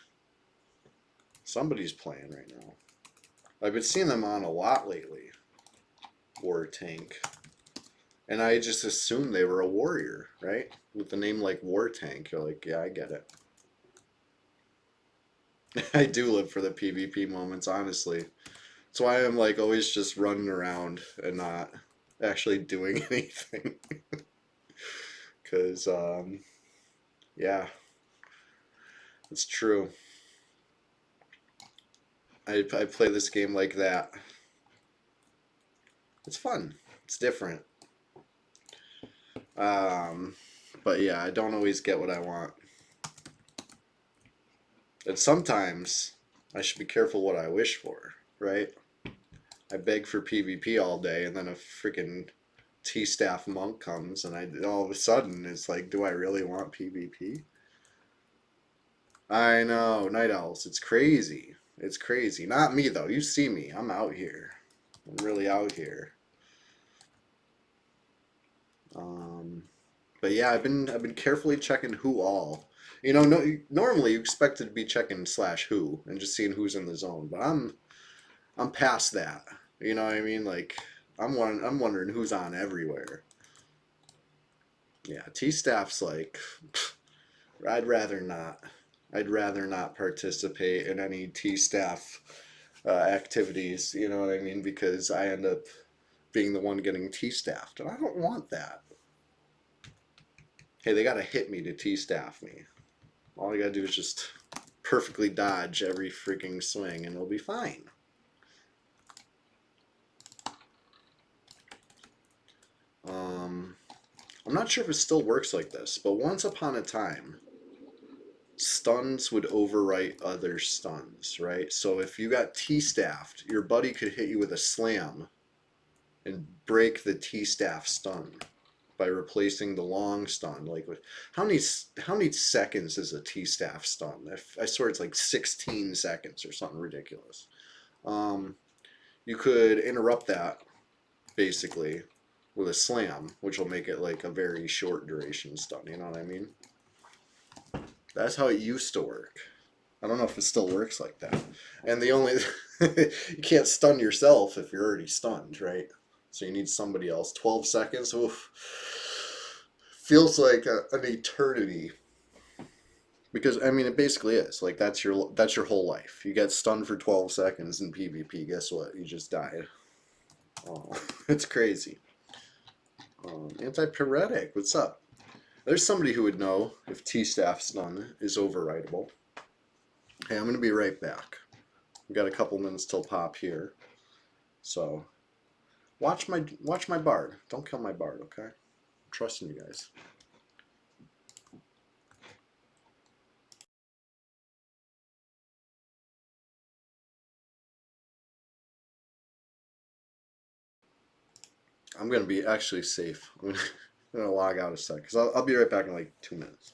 playing right now. I've been seeing them on a lot lately. War Tank. And I just assumed they were a warrior, right? With the name like War Tank. You're like, yeah, I get it. I do live for the PvP moments, honestly. That's why I'm like always just running around and not actually doing anything. Because, yeah, it's true. I play this game like that. It's fun. It's different. But yeah, I don't always get what I want. And sometimes I should be careful what I wish for, right? I beg for PvP all day, and then a freaking T-staff monk comes, and all of a sudden it's like, do I really want PvP? I know, night owls. It's crazy. It's crazy. Not me though. You see me. I'm out here. I'm really out here. But yeah, I've been carefully checking who all. You know, normally you expect to be checking /who and just seeing who's in the zone, but I'm past that. You know what I mean? Like, I'm wondering who's on everywhere. Yeah, T-Staff's like, I'd rather not. I'd rather not participate in any T-Staff activities, you know what I mean? Because I end up being the one getting T-Staffed, and I don't want that. Hey, they gotta hit me to T-Staff me. All I gotta do is just perfectly dodge every freaking swing, and it'll be fine. I'm not sure if it still works like this, but once upon a time, stuns would overwrite other stuns, right? So if you got T-staffed, your buddy could hit you with a slam and break the T-staff stun by replacing the long stun. Like, how many seconds is a T-staff stun? I swear it's like 16 seconds or something ridiculous. You could interrupt that basically with a slam, which will make it like a very short duration stun. You know what I mean? That's how it used to work. I don't know if it still works like that. And the only you can't stun yourself if you're already stunned, right? So you need somebody else. 12 seconds. Oof. Feels like an eternity. Because I mean, it basically is. Like that's your whole life. You get stunned for 12 seconds in PvP. Guess what? You just died. Oh, it's crazy. Antipyretic. What's up? There's somebody who would know if T-staff stun is overwritable. Hey, I'm gonna be right back. We got a couple minutes till pop here, so watch my bard. Don't kill my bard, okay? I'm trusting you guys. I'm gonna be actually safe. I'm gonna log out a sec because I'll be right back in like 2 minutes.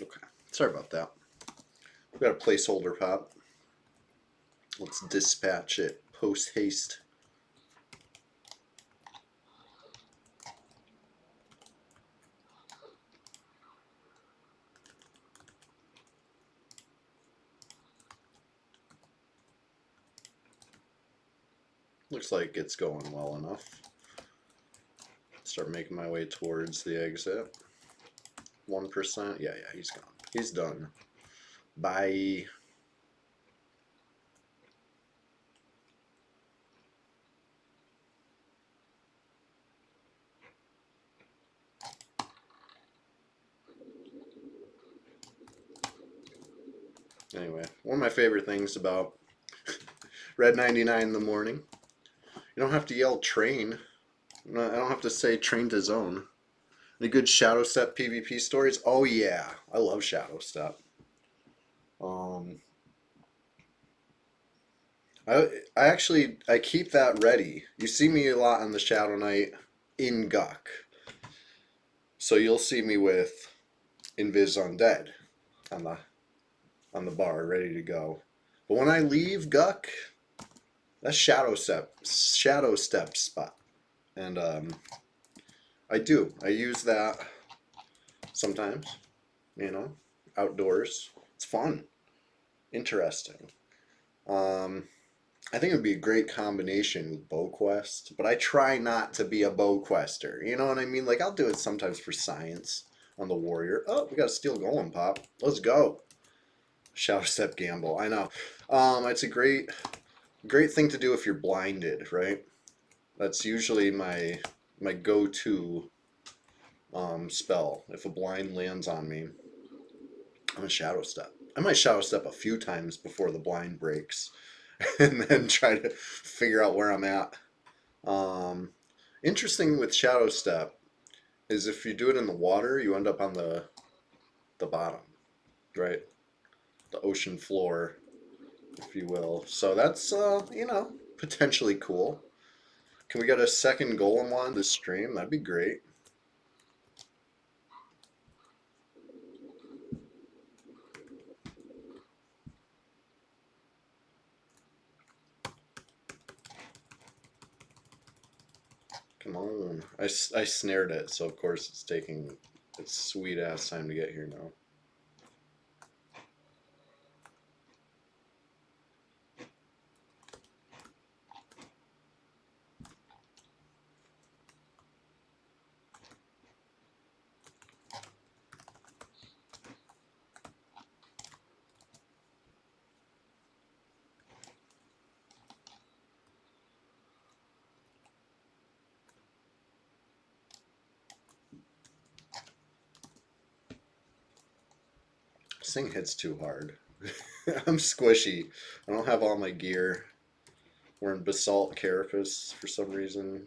Okay, sorry about that. We've got a placeholder pop. Let's dispatch it post haste. Looks like it's going well enough. Start making my way towards the exit. 1%. Yeah, he's gone. He's done. Bye. Anyway, one of my favorite things about Red 99 in the morning, you don't have to yell train. I don't have to say train to zone. Any good Shadow Step PvP stories? Oh yeah, I love Shadow Step. I keep that ready. You see me a lot on the Shadow Knight in Guck. So you'll see me with Invis Undead on the bar, ready to go. But when I leave Guck, that's Shadow Step spot. And I use that sometimes, outdoors. It's fun. Interesting. I think it would be a great combination with bow quest, but I try not to be a bow quester. You know what I mean? Like, I'll do it sometimes for science on the warrior. Oh, we got a steel golem pop. Let's go. Shadow Step gamble. I know. It's a great thing to do if you're blinded, right? That's usually my go-to spell. If a blind lands on me, I'm gonna Shadow Step. I might Shadow Step a few times before the blind breaks. And then try to figure out where I'm at. Interesting with Shadow Step is if you do it in the water, you end up on the bottom, right? The ocean floor, if you will. So that's potentially cool. Can we get a second golem on this stream? That'd be great. Come on. I snared it, so of course it's taking its sweet ass time to get here now. This thing hits too hard. I'm squishy. I don't have all my gear. We're in basalt carapace for some reason.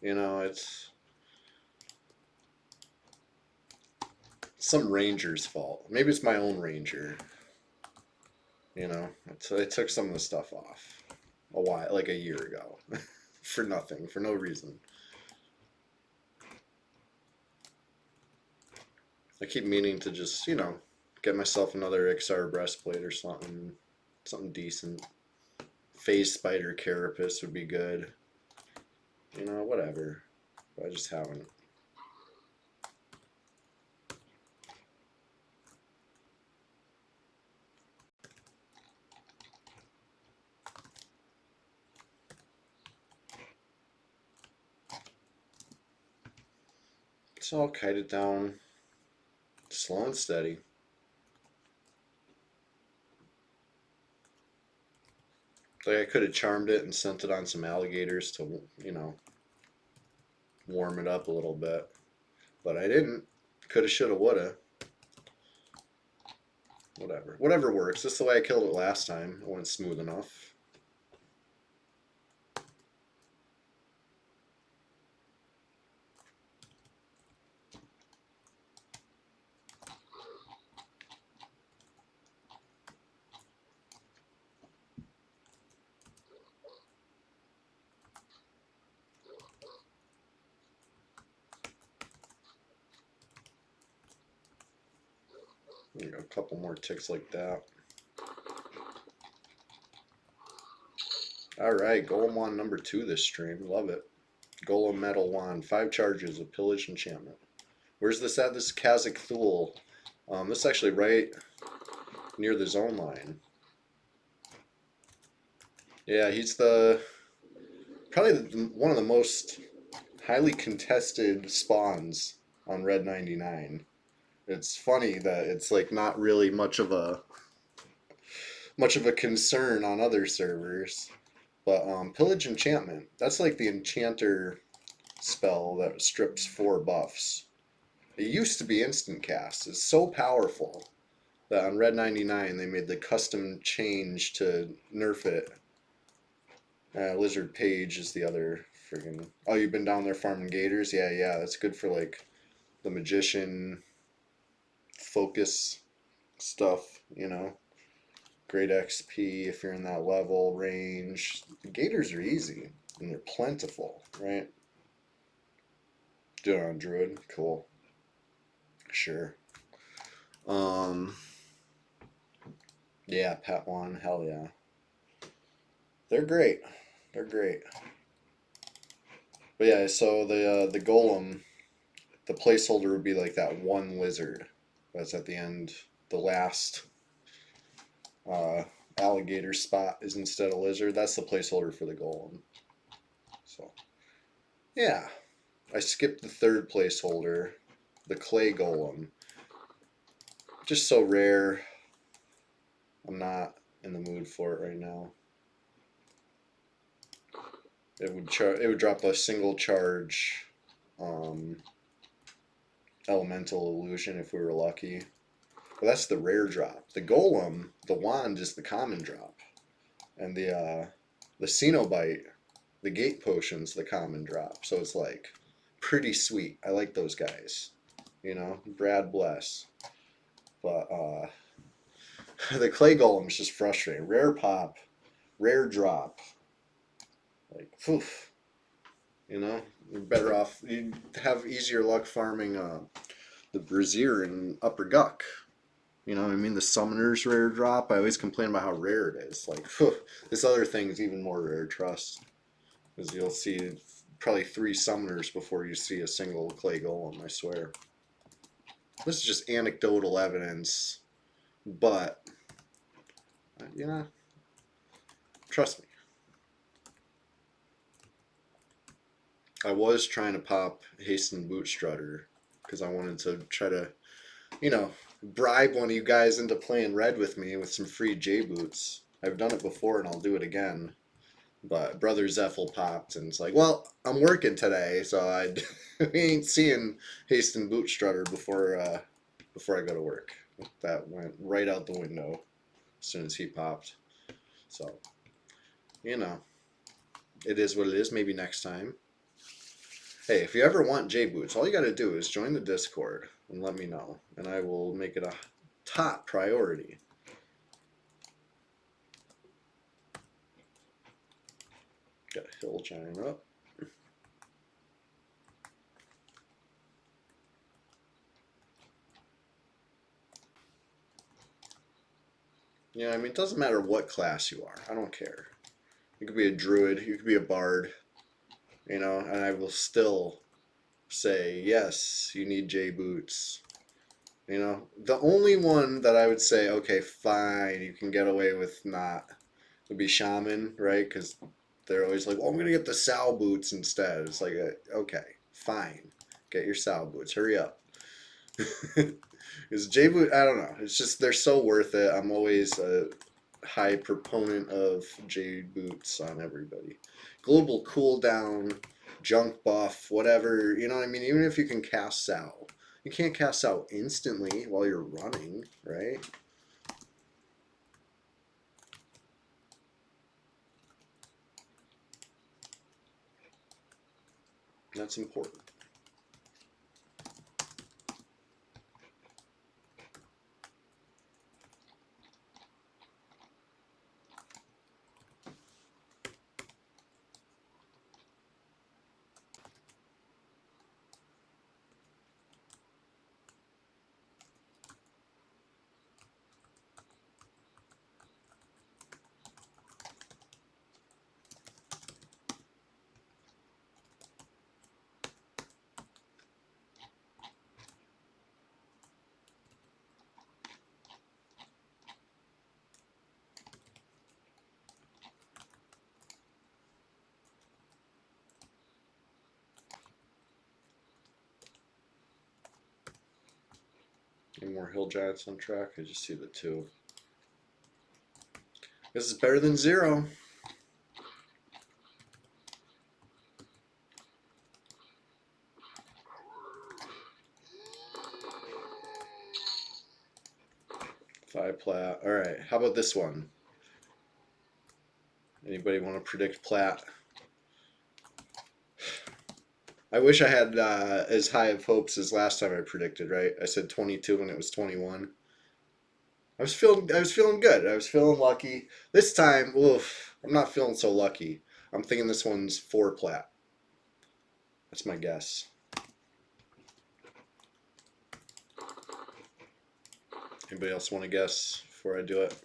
It's some ranger's fault. Maybe it's my own ranger. I took some of the stuff off like a year ago, for nothing, for no reason. I keep meaning to just, get myself another XR breastplate or something decent. Phase spider carapace would be good. Whatever. But I just haven't. So I'll kite it down slow and steady. Like I could have charmed it and sent it on some alligators to, warm it up a little bit. But I didn't. Coulda, shoulda, woulda. Whatever. Whatever works. That's the way I killed it last time. It went smooth enough. A couple more ticks like that. Alright, Golem Wand number 2 this stream. Love it. Golem Metal Wand. 5 charges of Pillage Enchantment. Where's this at? This is Cazic Thule. This is actually right near the zone line. Yeah, he's probably one of the most highly contested spawns on Red 99. It's funny that it's like not really much of a concern on other servers. But Pillage Enchantment, that's like the enchanter spell that strips 4 buffs. It used to be instant cast. It's so powerful that on Red 99 they made the custom change to nerf it. Lizard Page is the other friggin'... Oh, you've been down there farming gators? Yeah, that's good for like the magician focus stuff, you know. Great XP if you're in that level range. The gators are easy and they're plentiful, right? Do it on Druid, cool. Sure. Yeah, Padawan, hell yeah. They're great. They're great. But yeah, so the golem, the placeholder would be like that one lizard that's at the end. The last alligator spot is instead of lizard. That's the placeholder for the golem. So yeah, I skipped the 3rd placeholder, the clay golem. Just so rare. I'm not in the mood for it right now. It would drop a single charge elemental illusion if we were lucky. But that's the rare drop. The golem, the wand, is the common drop. And the Cenobite, the gate potion's the common drop. So it's like pretty sweet. I like those guys. You know, Brad bless. But the clay golem is just frustrating. Rare pop, rare drop. Like, poof. You know, you're better off. You'd have easier luck farming the Brazier and Upper Guck. You know what I mean? The Summoner's rare drop. I always complain about how rare it is. Like, phew, this other thing is even more rare, trust. Because you'll see probably 3 Summoners before you see a single clay golem, I swear. This is just anecdotal evidence. But, you know, trust me. I was trying to pop Hasten Boot Strutter because I wanted to try to, you know, bribe one of you guys into playing red with me with some free J boots. I've done it before and I'll do it again. But Brother Zeffel popped and it's like, well, I'm working today, so we ain't seeing Hasten Boot Strutter before I go to work. That went right out the window as soon as he popped. So, you know, it is what it is. Maybe next time. Hey, if you ever want J boots, all you got to do is join the Discord and let me know, and I will make it a top priority. Got a hill giant up. Yeah, I mean, it doesn't matter what class you are. I don't care. You could be a druid, you could be a bard, you know, and I will still say, yes, you need J boots. You know, the only one that I would say, okay, fine, you can get away with not, would be shaman, right? Because they're always like, well, I'm going to get the Sal boots instead. It's like, okay, fine. Get your Sal boots. Hurry up. Because J boot, I don't know. It's just, they're so worth it. I'm always a high proponent of J boots on everybody. Global cooldown, junk buff, whatever. You know what I mean? Even if you can cast Sal. You can't cast Sal instantly while you're running, right? That's important. Any more hill giants on track? I just see the 2. This is better than 0. Five plat. All right. How about this one? Anybody want to predict plat? I wish I had as high of hopes as last time I predicted. Right? I said 22 and it was 21. I was feeling good. I was feeling lucky. This time, oof, I'm not feeling so lucky. I'm thinking this one's 4 plat. That's my guess. Anybody else want to guess before I do it?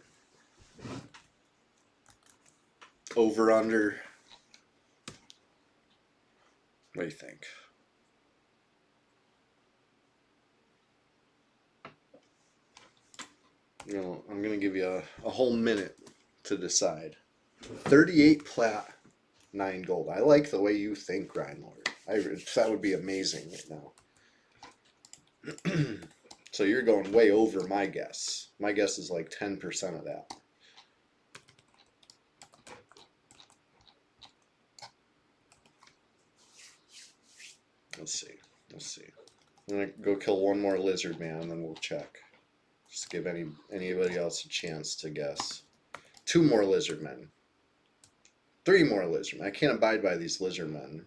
Over, under. What do you think? You know, I'm going to give you a whole minute to decide. 38 plat, 9 gold. I like the way you think, Rhinelord. That would be amazing right now. So you're going way over my guess. My guess is like 10% of that. Let's see. Let's see. I'm going to go kill one more lizard man, and then we'll check. Just give anybody else a chance to guess. 2 more lizard men. 3 more lizard men. I can't abide by these lizard men.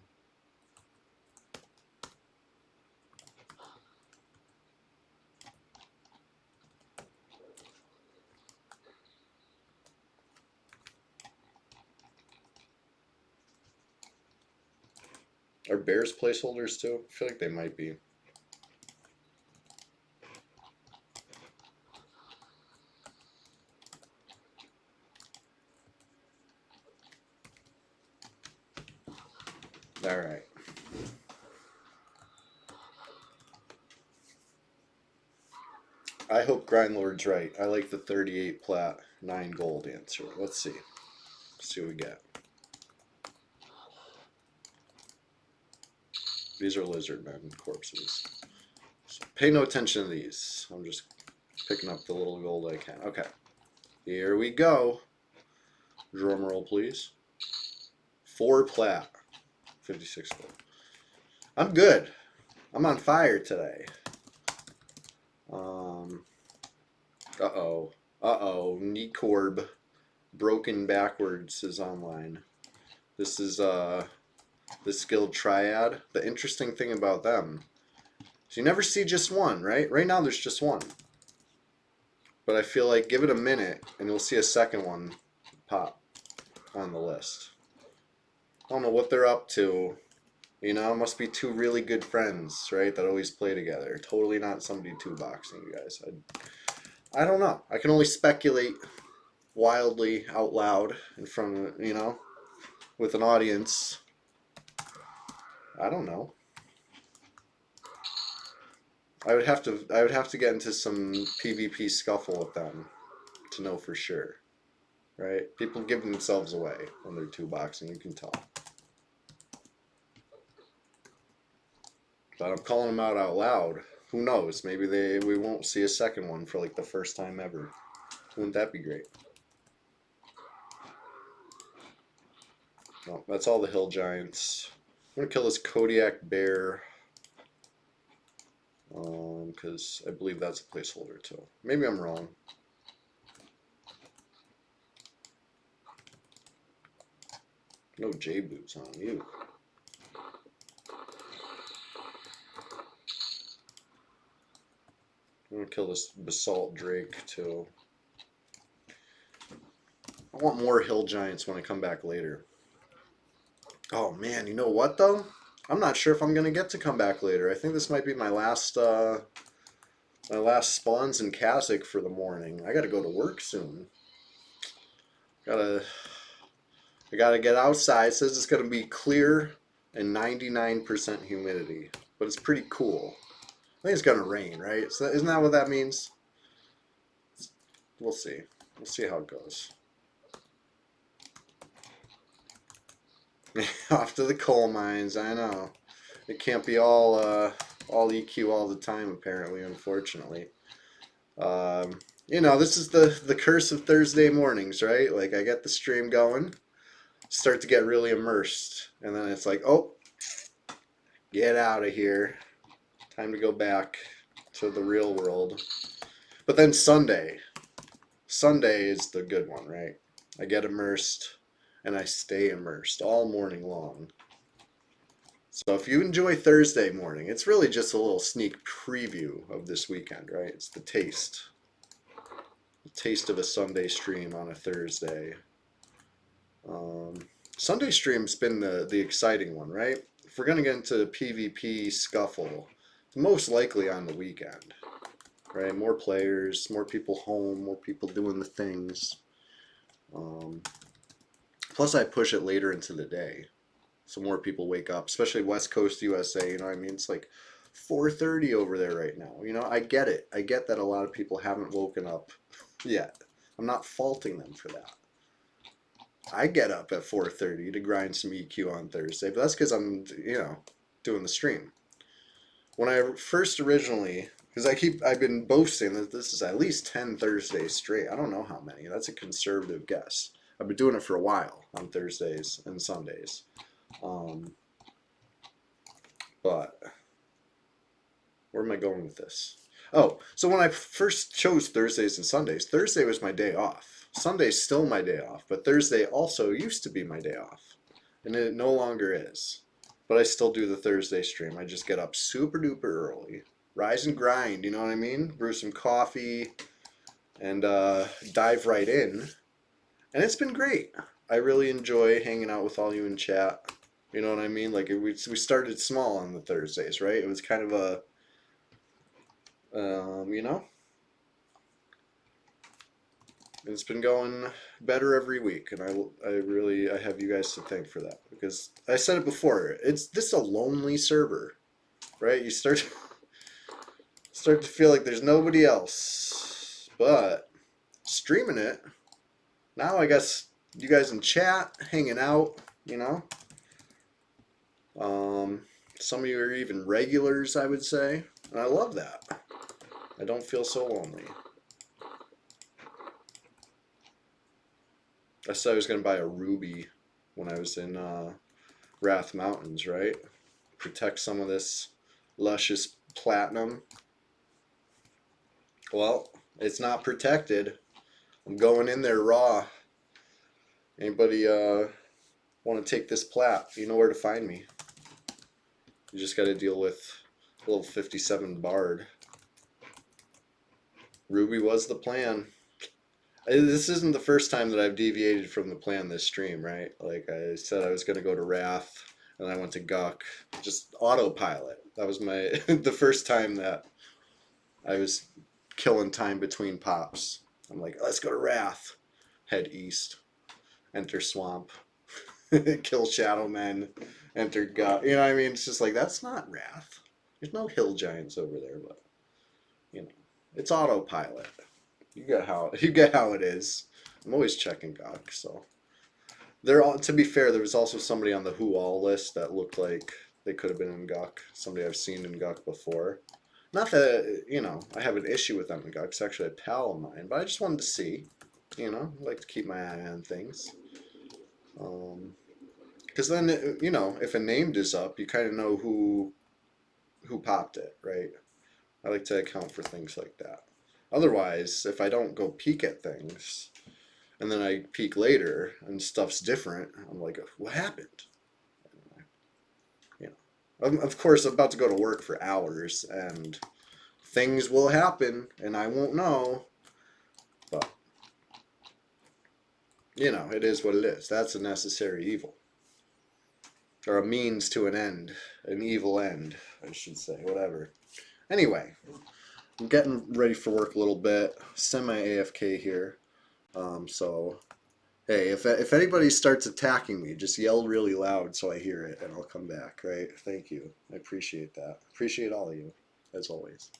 Are bears placeholders too? I feel like they might be. All right. I hope Grindlord's right. I like the 38 plat, 9 gold answer. Let's see. Let's see what we get. These are lizard men corpses. So pay no attention to these. I'm just picking up the little gold I can. Okay. Here we go. Drum roll, please. 4 plat. 56 gold. I'm good. I'm on fire today. Uh-oh. Uh-oh. Necorb. Broken Backwards is online. This is the skilled triad. The interesting thing about them is you never see just one, right? Right now there's just one. But I feel like give it a minute and you'll see a second one pop on the list. I don't know what they're up to. You know, must be 2 really good friends, right? That always play together. Totally not somebody 2-boxing, you guys. I don't know. I can only speculate wildly out loud in front of, you know, with an audience. I don't know. I would have to get into some PvP scuffle with them to know for sure. Right? People give themselves away when they're 2-boxing, you can tell. But I'm calling them out loud. Who knows? Maybe we won't see a second one for like the first time ever. Wouldn't that be great? No, that's all the hill giants. I'm gonna kill this Kodiak bear. Because I believe that's a placeholder too. Maybe I'm wrong. No J-boots on you. I'm gonna kill this basalt drake too. I want more hill giants when I come back later. Oh man, you know what though? I'm not sure if I'm gonna get to come back later. I think this might be my last spawns and cazic for the morning. I gotta go to work soon. I gotta get outside. It says it's gonna be clear and 99% humidity, but it's pretty cool. I think it's gonna rain, right? So isn't that what that means? We'll see. We'll see how it goes. Off to the coal mines. I know. It can't be all EQ all the time, apparently, unfortunately. You know, this is the curse of Thursday mornings, right? Like I get the stream going, start to get really immersed, and then it's like, oh, get out of here. Time to go back to the real world. But then Sunday is the good one, right? I get immersed and I stay immersed all morning long. So if you enjoy Thursday morning, it's really just a little sneak preview of this weekend, right? It's the taste. The taste of a Sunday stream on a Thursday. Um, Sunday stream's been the exciting one, right? If we're going to get into PvP scuffle, it's most likely on the weekend, right? More players, more people home, more people doing the things. Plus, I push it later into the day, so more people wake up, especially West Coast USA. You know what I mean? It's like 4:30 over there right now. You know, I get it. I get that a lot of people haven't woken up yet. I'm not faulting them for that. I get up at 4:30 to grind some EQ on Thursday, but that's because I'm, you know, doing the stream. When I first originally, because I've been boasting that this is at least 10 Thursdays straight. I don't know how many. That's a conservative guess. I've been doing it for a while on Thursdays and Sundays. But where am I going with this? Oh, so when I first chose Thursdays and Sundays, Thursday was my day off. Sunday's still my day off, but Thursday also used to be my day off. And it no longer is. But I still do the Thursday stream. I just get up super duper early. Rise and grind, you know what I mean? Brew some coffee and dive right in. And it's been great. I really enjoy hanging out with all you in chat. You know what I mean? Like we started small on the Thursdays, right? It was kind of a, you know, it's been going better every week, and I have you guys to thank for that because I said it before. It's this a lonely server, right? You start to feel like there's nobody else, but streaming it now, I guess you guys in chat hanging out, you know. Some of you are even regulars, I would say, and I love that. I don't feel so lonely. I said I was going to buy a ruby when I was in Wrath Mountains, right? Protect some of this luscious platinum. Well, it's not protected. I'm going in there raw. Anybody want to take this plat? You know where to find me. You just got to deal with a little 57 Bard. Ruby was the plan. This isn't the first time that I've deviated from the plan this stream, right? Like I said, I was going to go to Wrath, and I went to Guck. Just autopilot. That was my the first time that I was killing time between pops. I'm like, let's go to Wrath. Head east. Enter Swamp. Kill Shadow Men. Enter Guck. You know what I mean? It's just like, that's not Wrath. There's no hill giants over there, but, you know, it's autopilot. You get how it is. I'm always checking Gawk, so to be fair, there was also somebody on the Who All list that looked like they could have been in Gawk. Somebody I've seen in Gawk before. Not that, you know, I have an issue with them in Gawk. It's actually a pal of mine, but I just wanted to see. You know, I like to keep my eye on things. Because then, you know, if a named is up, you kind of know who popped it, right? I like to account for things like that. Otherwise, if I don't go peek at things, and then I peek later and stuff's different, I'm like, what happened? You know, of course, I'm about to go to work for hours, and things will happen, and I won't know. But you know, it is what it is. That's a necessary evil, or a means to an end, an evil end, I should say. Whatever. Anyway, I'm getting ready for work a little bit. Semi AFK here. So, hey, if anybody starts attacking me, just yell really loud so I hear it, and I'll come back, right? Thank you. I appreciate that. Appreciate all of you, as always.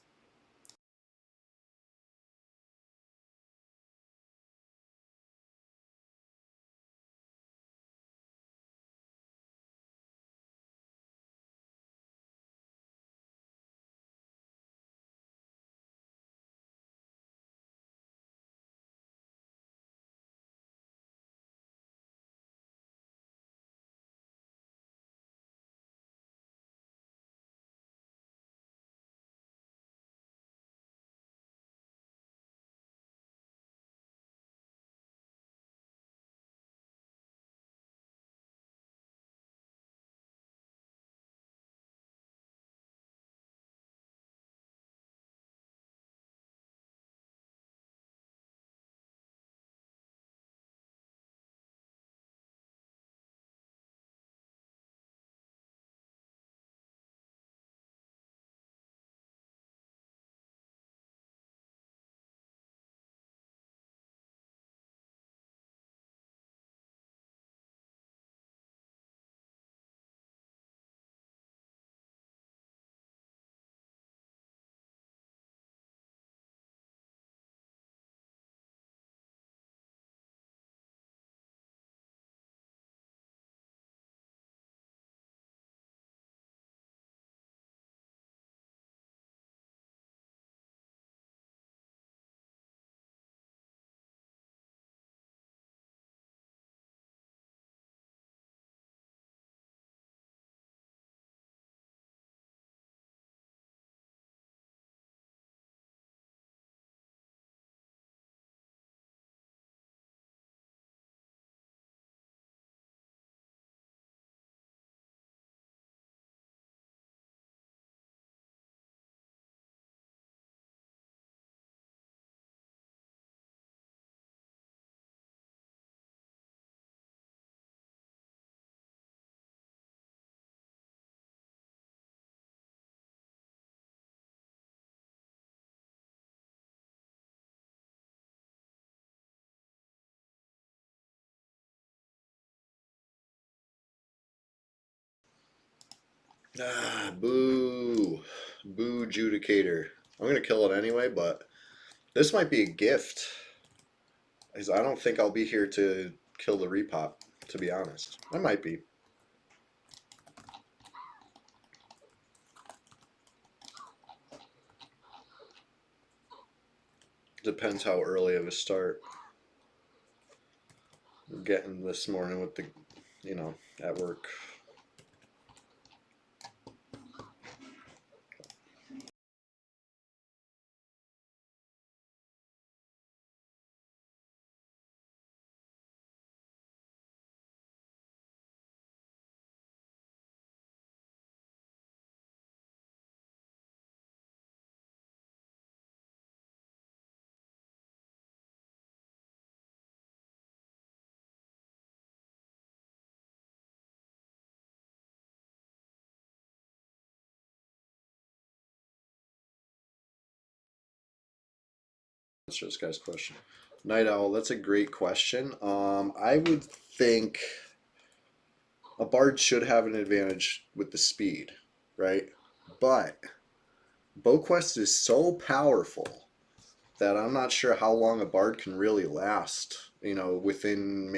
Ah, boo. Boo Judicator. I'm gonna kill it anyway, but this might be a gift. Because I don't think I'll be here to kill the repop, to be honest. I might be. Depends how early of a start we're getting this morning with the, at work. That's this guy's question. Night Owl, that's a great question. I would think a bard should have an advantage with the speed, right? But BowQuest is so powerful that I'm not sure how long a bard can really last. Within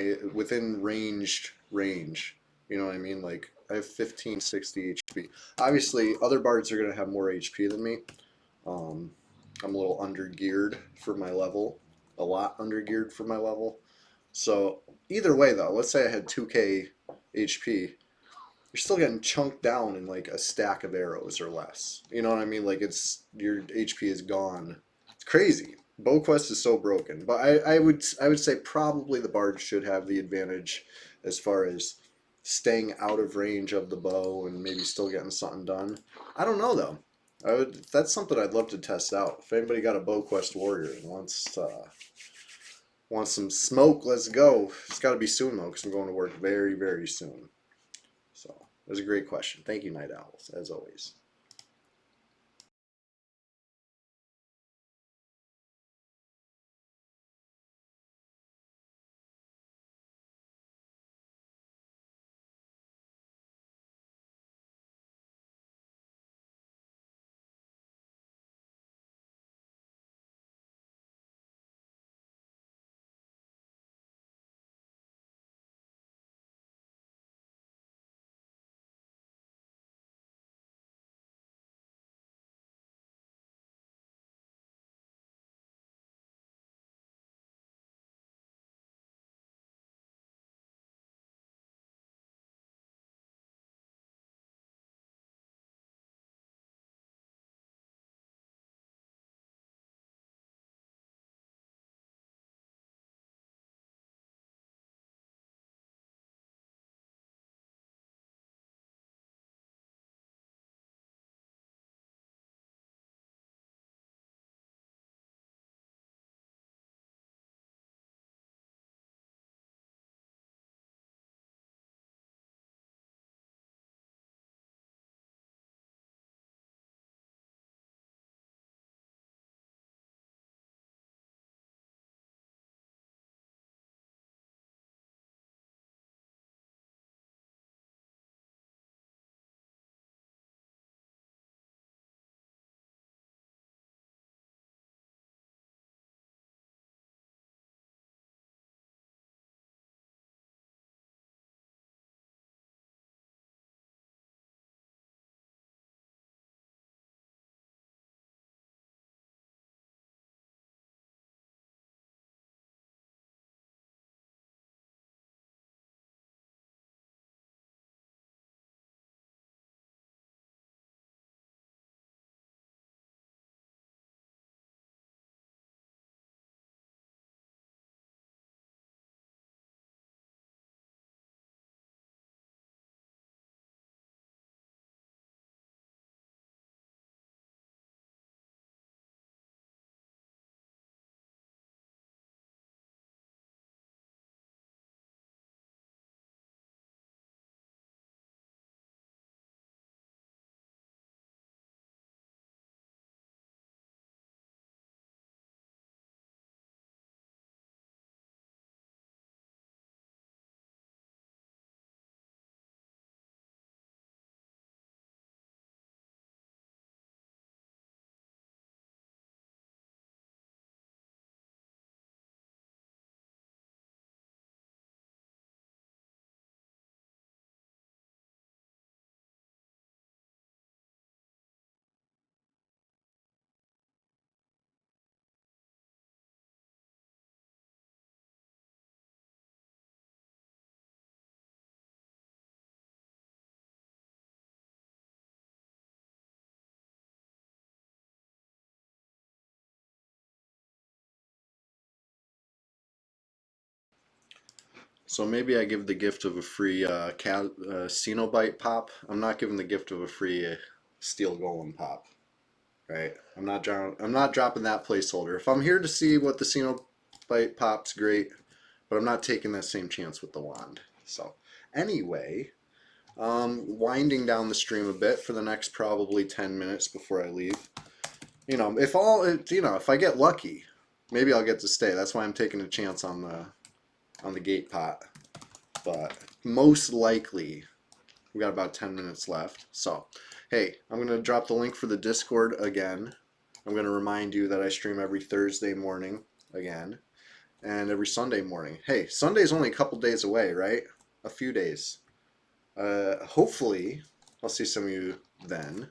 range. You know what I mean? Like I have 1560 HP. Obviously, other bards are gonna have more HP than me. Um, I'm a little under geared for my level, a lot under geared for my level. So either way, though, let's say I had 2k HP, you're still getting chunked down in like a stack of arrows or less. You know what I mean? Like it's your HP is gone. It's crazy. BowQuest is so broken, but I would say probably the bard should have the advantage as far as staying out of range of the bow and maybe still getting something done. I don't know though. That's something I'd love to test out. If anybody got a BowQuest warrior and wants some smoke, let's go. It's got to be soon though, because I'm going to work very very soon. So it was a great question. Thank you, Night Owls, as always. So maybe I give the gift of a free Cenobite pop. I'm not giving the gift of a free Steel Golem pop, right? I'm not dropping that placeholder. If I'm here to see what the Cenobite pop's, great, but I'm not taking that same chance with the wand. So anyway, winding down the stream a bit for the next probably 10 minutes before I leave. You know, if I get lucky, maybe I'll get to stay. That's why I'm taking a chance on the gate pot. But most likely, we got about 10 minutes left. So, hey, I'm going to drop the link for the Discord again. I'm going to remind you that I stream every Thursday morning again and every Sunday morning. Hey, Sunday's only a couple days away, right? A few days. Hopefully, I'll see some of you then.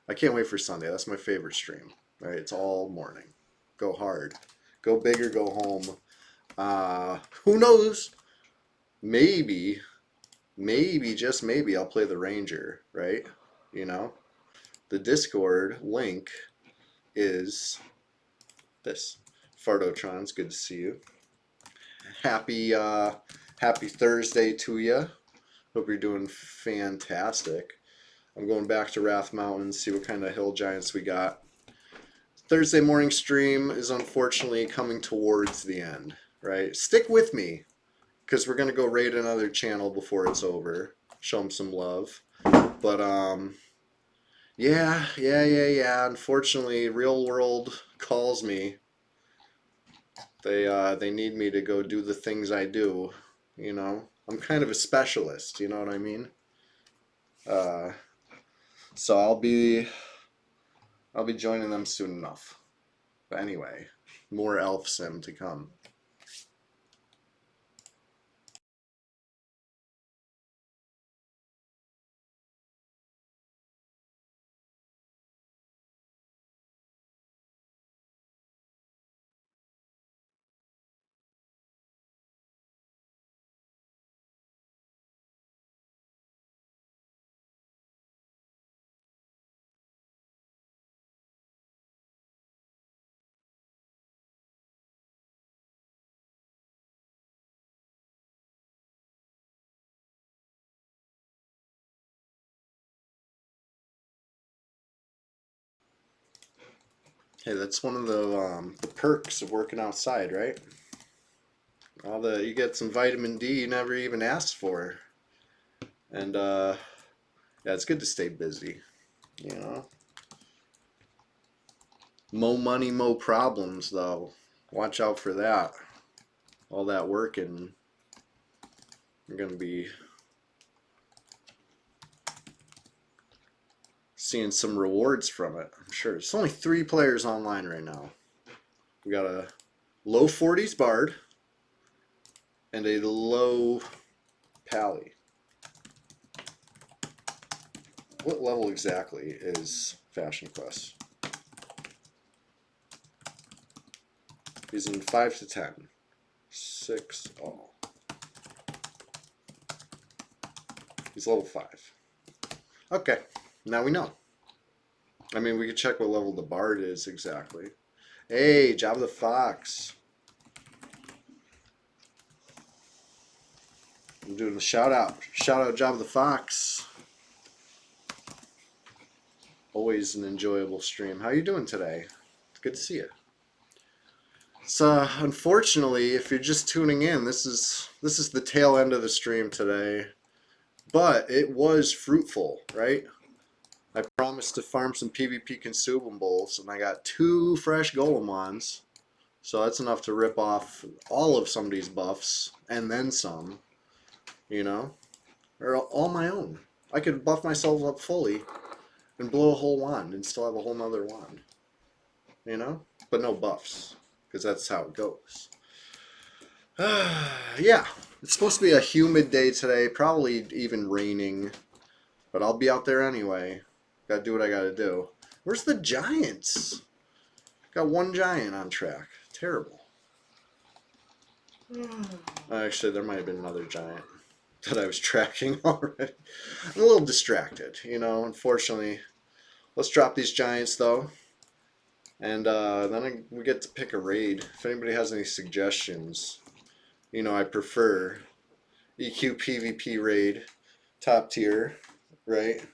I can't wait for Sunday. That's my favorite stream. Right? It's all morning. Go hard. Go big or go home. Who knows? Maybe, just maybe, I'll play the Ranger, right? You know? The Discord link is this. Fardotrons, good to see you. Happy Thursday to you. Hope you're doing fantastic. I'm going back to Wrath Mountain, see what kind of hill giants we got. Thursday morning stream is unfortunately coming towards the end, right? Stick with me, because we're going to go raid another channel before it's over. Show them some love. But, yeah. Unfortunately, real world calls me. They need me to go do the things I do, you know? I'm kind of a specialist, you know what I mean? So I'll be joining them soon enough. But anyway, more Elf Sim to come. Hey, that's one of the perks of working outside, right? You get some vitamin D you never even asked for, and yeah, it's good to stay busy, you know. Mo money, mo problems, though. Watch out for that. All that working, you're gonna be seeing some rewards from it, I'm sure. There's only 3 players online right now. We got a low 40s Bard and a low Pally. What level exactly is Fashion Quest? He's in 5 to 10. 6 all. He's level 5. Okay, now we know. I mean, we could check what level the Bard is exactly. Hey, Jabba the Fox. I'm doing a shout out. Shout out Jabba the Fox. Always an enjoyable stream. How you doing today? It's good to see you. So, unfortunately, if you're just tuning in, this is the tail end of the stream today. But it was fruitful, right? I promised to farm some PvP consumables, and I got 2 fresh golem wands. So that's enough to rip off all of somebody's buffs, and then some, you know? Or all my own. I could buff myself up fully and blow a whole wand and still have a whole nother wand. You know? But no buffs, because that's how it goes. Yeah, it's supposed to be a humid day today, probably even raining, but I'll be out there anyway. Gotta do what I gotta do. Where's the giants? Got 1 giant on track. Terrible. Actually, there might have been another giant that I was tracking already. I'm a little distracted, you know, unfortunately. Let's drop these giants, though. And then we get to pick a raid. If anybody has any suggestions, you know, I prefer EQ PvP raid, top tier, right?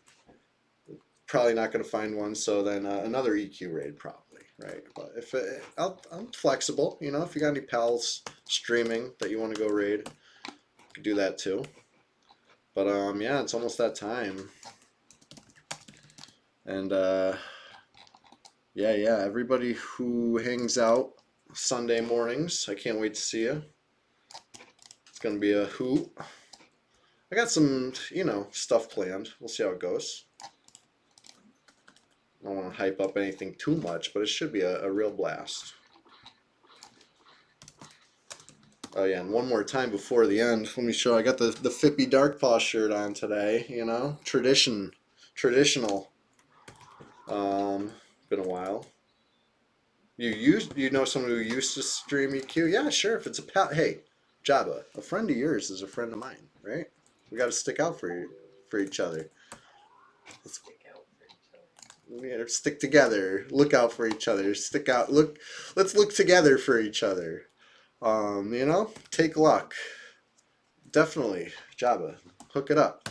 Probably not going to find one, so then another EQ raid probably, right? But if I'm flexible, you know, if you got any pals streaming that you want to go raid, you could do that too. But yeah, it's almost that time, and yeah, everybody who hangs out Sunday mornings, I can't wait to see you. It's gonna be a hoot. I got some, you know, stuff planned. We'll see how it goes. I don't want to hype up anything too much, but it should be a real blast. Oh yeah, and one more time before the end, let me show. I got the Fippy Dark Paw shirt on today. You know, traditional. Been a while. You know someone who used to stream EQ? Yeah, sure. If it's a pal, hey, Jabba, a friend of yours is a friend of mine, right? We got to stick out for each other. We gotta stick together. Look out for each other. Stick out. Look. Let's look together for each other. You know, take luck. Definitely, Jabba, hook it up.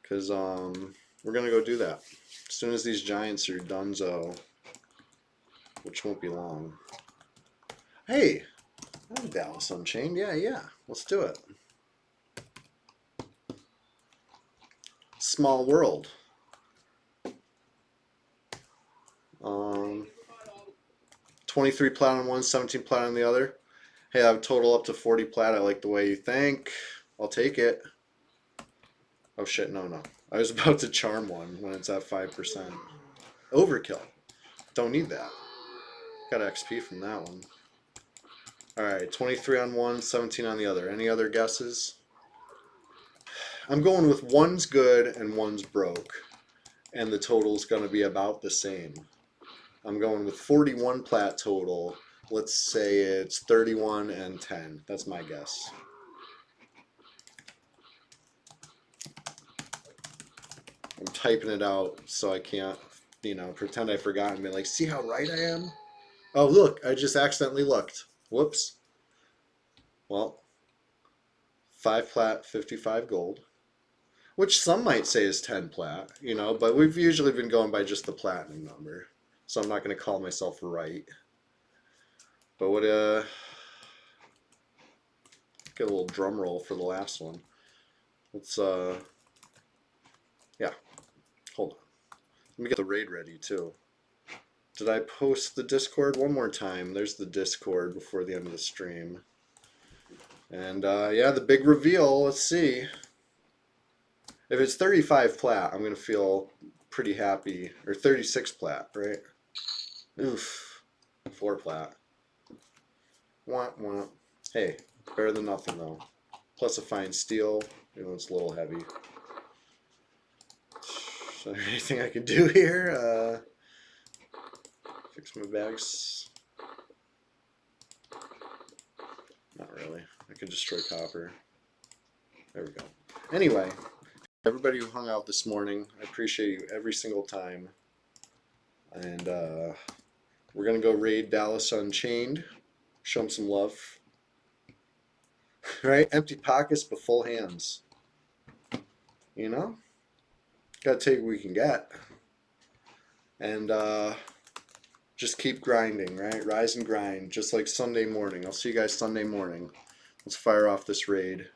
Cause we're gonna go do that as soon as these giants are donezo, which won't be long. Hey, I'm Dallas Unchained. Yeah. Let's do it. Small world. 23 plat on one, 17 plat on the other. Hey, I have total up to 40 plat. I like the way you think. I'll take it. Oh shit, no. I was about to charm one when it's at 5%. Overkill. Don't need that. Got XP from that one. Alright, 23 on one, 17 on the other. Any other guesses? I'm going with one's good and one's broke. And the total's going to be about the same. I'm going with 41 plat total. Let's say it's 31 and 10. That's my guess. I'm typing it out so I can't, you know, pretend I forgot and be like, see how right I am? Oh, look, I just accidentally looked. Whoops. Well, 5 plat, 55 gold. Which some might say is 10 plat, you know, but we've usually been going by just the platinum number. So I'm not going to call myself right. But what, get a little drum roll for the last one. Let's, yeah, hold on. Let me get the raid ready too. Did I post the Discord? One more time. There's the Discord before the end of the stream. And, yeah, the big reveal. Let's see. If it's 35 plat, I'm going to feel pretty happy. Or 36 plat, right? Oof. 4 plat. Wah. Hey, better than nothing, though. Plus a fine steel. You know, it's a little heavy. Is there anything I can do here? Fix my bags. Not really. I can destroy copper. There we go. Anyway, everybody who hung out this morning, I appreciate you every single time. And we're going to go raid Dallas Unchained. Show him some love. Right? Empty pockets but full hands. You know? Gotta take what we can get. And just keep grinding, right? Rise and grind, just like Sunday morning. I'll see you guys Sunday morning. Let's fire off this raid.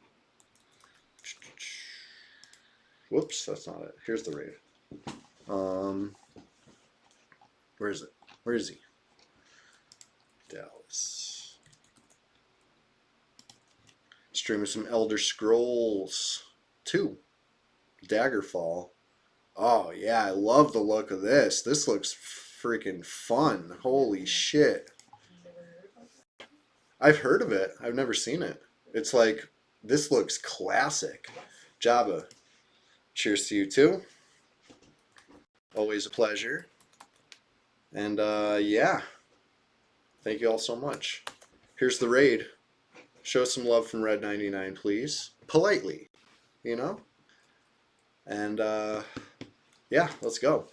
Whoops, that's not it. Here's the raid. Where is it? Where is he? Dallas. Streaming some Elder Scrolls 2. Daggerfall. Oh yeah, I love the look of this. This looks freaking fun. Holy shit. I've heard of it. I've never seen it. It's like, this looks classic. Jabba. Cheers to you too. Always a pleasure. And yeah. Thank you all so much. Here's the raid. Show some love from Red99, please. Politely. You know? And yeah, let's go.